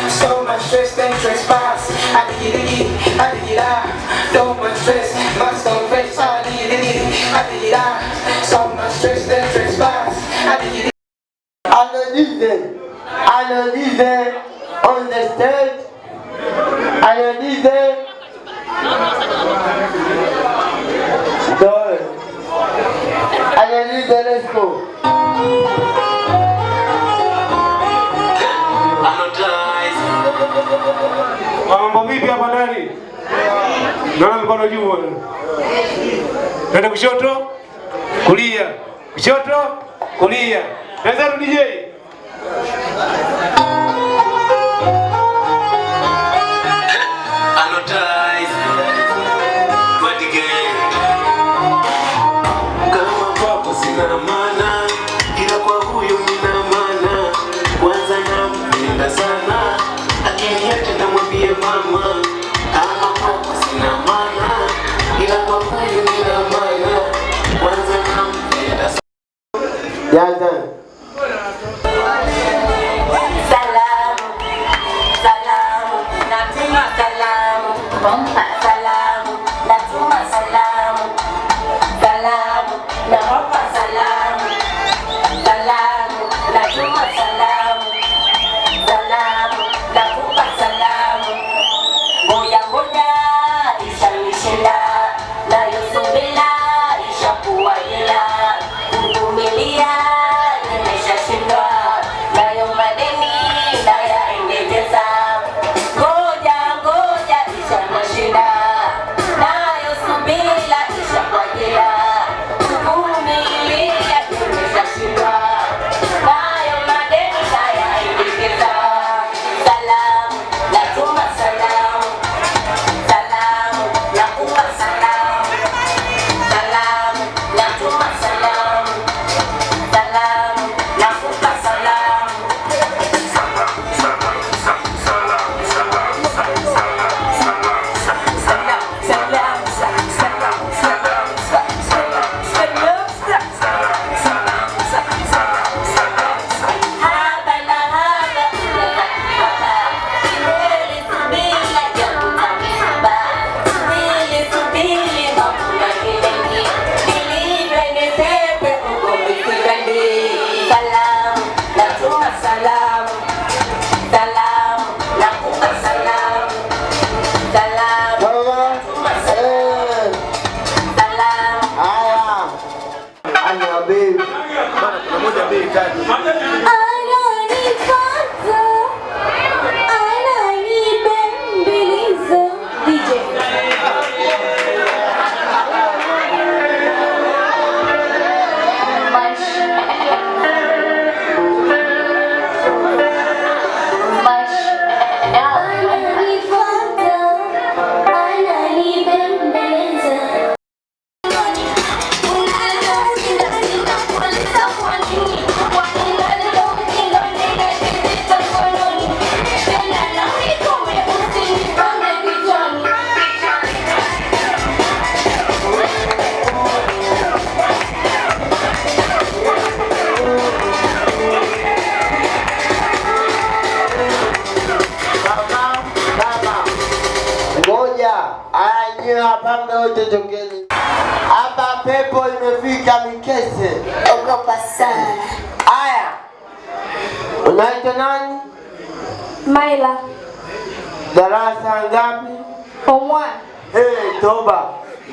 So much stress and trespass. I did it, so much stress, my stone face. I did it, so much stress and trespass. I did it. Analyze on the stage. Analyze. Analyze, let's go. Mambo vipi hapa ndani? Naona mkono juu. Twende kushoto, kulia. Kushoto, kulia. Naweza DJ. Yeah, done. wapambe wote tokeni. Hapa pepo imefika Mikese. Ogopa sana. Aya. Unaitwa nani? Maila. Darasa ngapi? Form 1. Toba.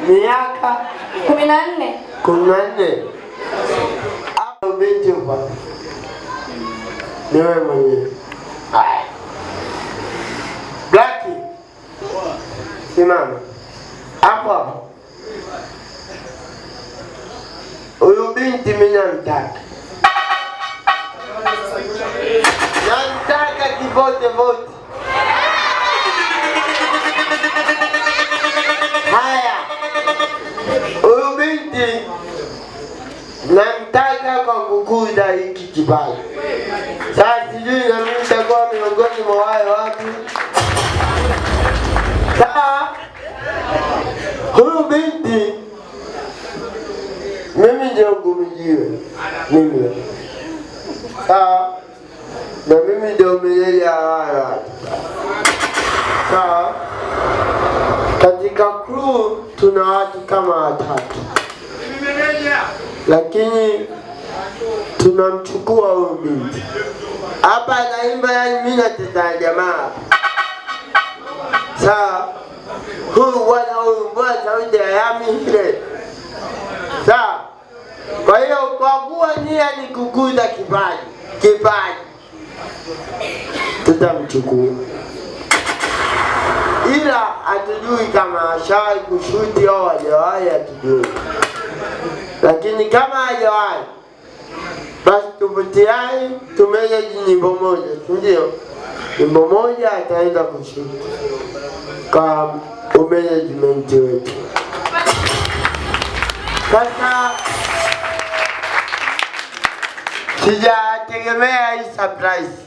Miaka 14. 14. Hapo binti upo. Ni wewe mwenyewe. Aya. Blackie. Simama. Hapo hapo. Huyu binti mimi namtaka. Namtaka kivote vote. Haya. Huyu binti namtaka kwa kukuza hiki kibali. Sasa sijui na mimi nitakuwa miongoni mwa wale watu. Sawa? Huyu binti mimi ndio ngumijiwe. Mimi. Sawa? Na mimi ndio milele ya wale. Sawa? Katika crew tuna watu kama 3. Lakini tunamchukua huyu binti. Hapa anaimba yani mimi nateta jamaa. Sawa? Huyu mbona sauti ya Yami ile. Sawa? Kwa hiyo kwa kuwa nia ni kukuza kipaji. Tutamchukua. Ila hatujui kama ashawahi kushuti au hajawahi, hatujui. Lakini kama hajawahi, basi tuvutiane tumeje nyimbo moja, ndio? Nyimbo moja ataenda kushuti kwa management wetu. Sasa sijategemea hii surprise,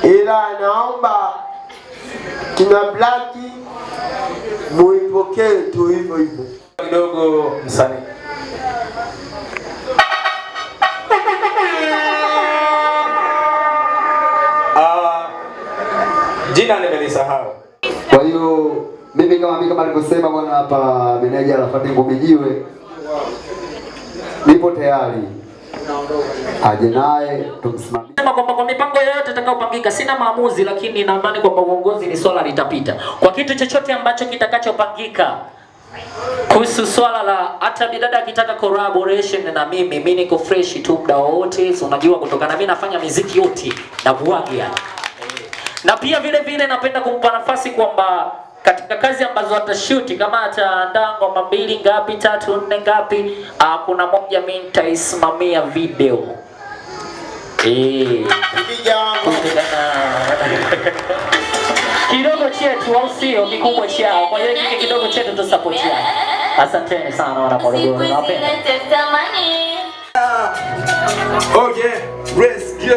ila naomba kina Blackie muipokee tu hivyo hivyo. Kidogo msanii. Jina nimelisahau. Kwa hiyo mimi kama alivyosema bwana hapa meneja Rafati Ngumijiwe, nipo tayari. Aje naye tumsimamie. Sema kwamba kwa mipango yoyote itakayopangika sina maamuzi, lakini naamini kwamba uongozi ni swala litapita. Kwa kitu chochote ambacho kitakachopangika kuhusu swala la hata bidada akitaka collaboration na mimi niko fresh tu muda wote. So unajua kutokana mimi nafanya muziki yote na buagia. Na pia vile napenda kumpa nafasi kwamba katika kazi ambazo atashoot kama ataandaa ngoma 2 ngapi 3 4 ngapi, kuna moja mimi nitaisimamia video. Kidogo chetu au sio kikubwa chao. Kwa hiyo hiki kidogo chetu tusapotiane. Asanteni sana wana Morogoro. Napenda. Oh yeah, rescue.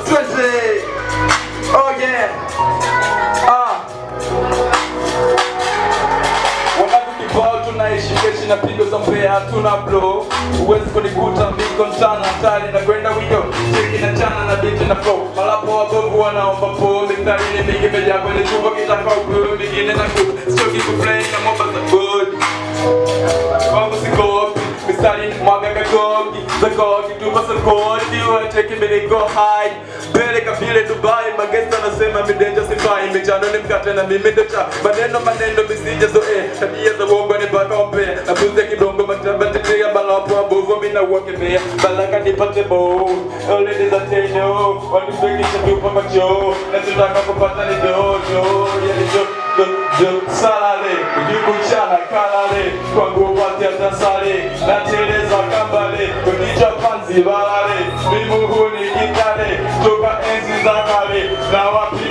Twende. Oh yeah. Tunaishi keshi na pigo za mbea tuna blow. Uwezi kunikuta miko mchana hatari na kwenda wido. Cheki na chana na beat na flow. Malapo wabovu wanaomba po. Mistari ni mingi meja kwenye chumba kitaka upu. Mingine na kuku, stoki kuplay na moba za good. Wangu sikopi, mistari mwaga kakoki. Za koki, tupa sa koti. Wacheki mini go hide. Bele kafile Dubai, magesta nasema midenja sifai. Michano ni mkate na mimi ndocha. Maneno misija zoe. Tabia za uongo ni baka ompe. Nafunze kidongo mataba tetea balapo abovo mina wakemea. Balaka nipate bo. Ladies are saying no. Wanifekisha tupa macho. Na tutaka kupata ni dojo. Yali do salale. Ujibu chana kalale. Kwangu upati hata sale. Na teleza kambale. Kunicha panzi balale. Mimu huni gitale. Toka enzi za kale. Na wapi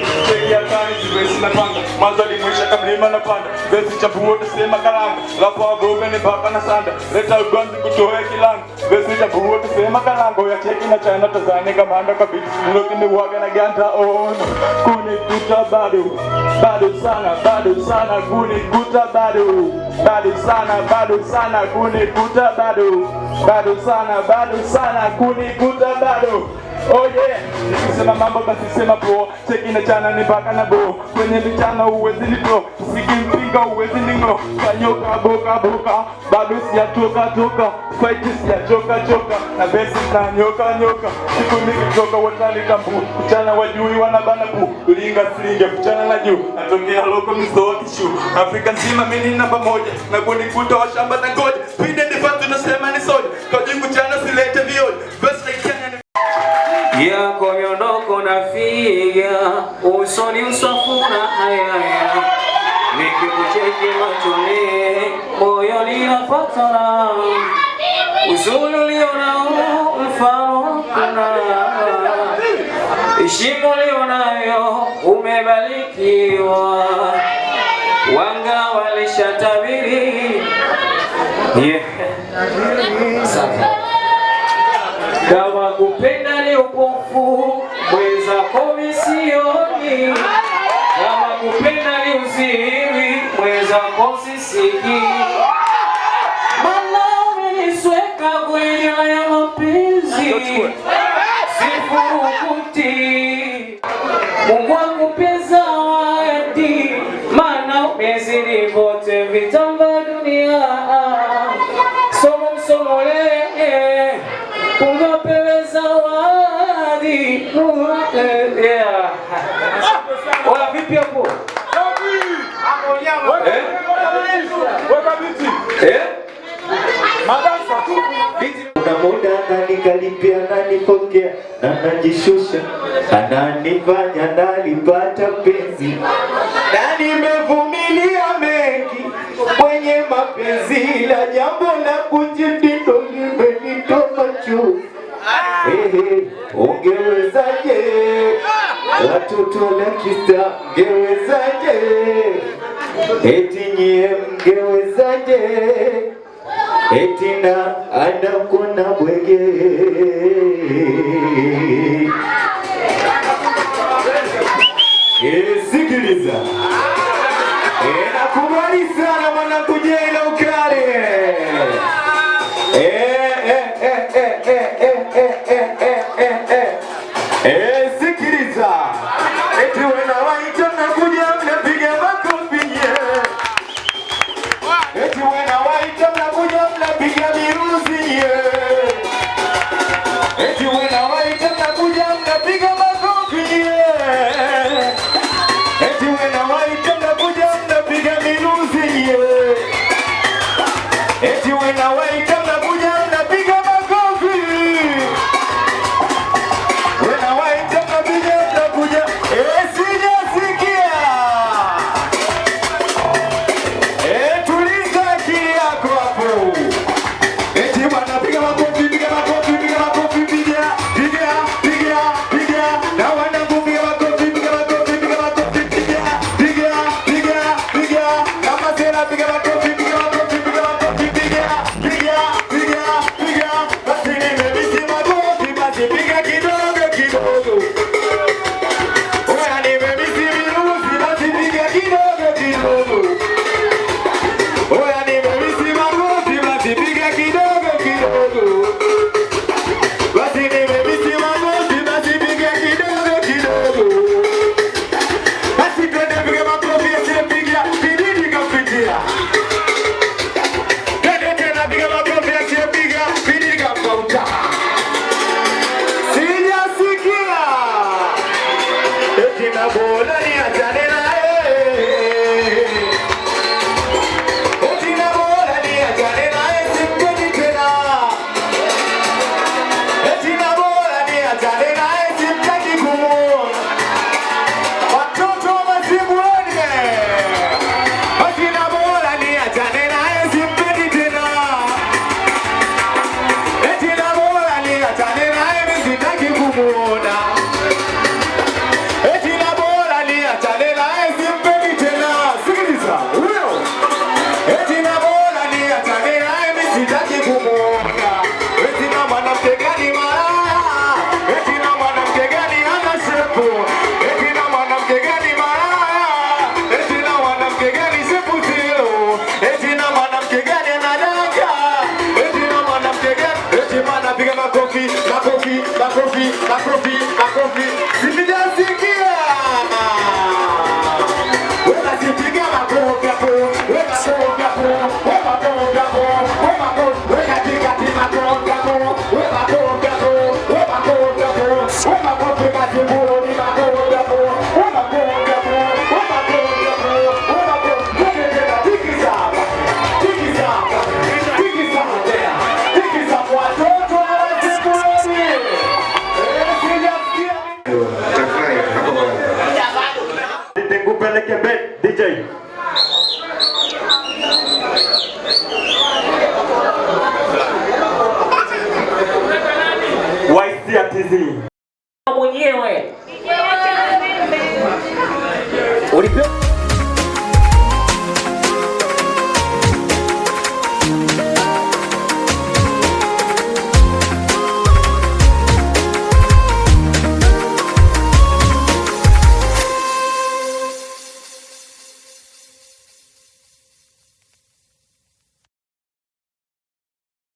ya tani zibesi na panga. Mazali mwisha kamlima na panda. Besi chapuo tusema kalanga. Lapo agobe ni baka na sanda. Leta ugonzi kutoe kilanga. Besi chapuo tusema kalanga. Ya cheki na chana tazane kamanda kabiti. Mloki ni waga na ganta ono. Kuni kuta bado sana kuni kuta bado sana kuni kuta bado sana kuni kuta bado. Oh yeah. ukisema mambo basi sema bro, cheki na chana ni baka na bro, kwenye michana uwezi ni bro, usikimpinga uwezi ni ngo, kanyoka boka boka, bado sijatoka toka, fight sijachoka choka, na besi na nyoka nyoka, siku nikitoka watali kambu, kuchana wajui wanabana pu, ulinga silinge kuchana na juu, natokea loko mzoa kishu, Afrika nzima mimi namba moja, na kunikuta wa shamba na ngoja, speed and fast tunasema ni soja, kaji kuchana silete vioja, best like Kenya ni yako miondoko na figa, usoni usafuna haya nikikucheki machoni, moyo linafatana, uzuri ulionao mfano kuna, heshima ulionayo umebarikiwa, wanga walishatabiri. Kama kupenda ni upofu, mwenzako misioni. Kama kupenda ni uziri, mwenzako sisiki. Mana umenisweka kwenye ya mapenzi, sifurukuti. Mungu akupeza wadi, mana umezidi vote vitamba dunia. Somo msomole, ungapewe zawadi. Ola vipi hapo? Kuna muda ananikaribia, ananipokea na najishusha, ananifanya nalipata penzi, na nimevumilia mengi kwenye mapenzi, la jambo la kujitindo limenitoka juu. Ungewezaje watoto la kista, ungewezaje eti nyie, mngewezaje eti na anakuna bwege. Sikiliza, nakubali sana mwanangu Jayla ukale. Sikiliza, eti wena waita mnakuja mnapiga makofi. Eti wena waita mnakuja mnapiga miruzi. Eti wena waita mnakuja mnapiga makofi. Eti wena waita mnakuja mnapiga miruzi. Eti wena waita mnakuja mnapiga makofi. Wena waita mnapiga mnakuja. Sijasikia. Tuliza akili yako hapo. Eti bwana piga makofi, piga makofi, piga makofi, piga, piga, piga, piga. maboga po, we maboga po.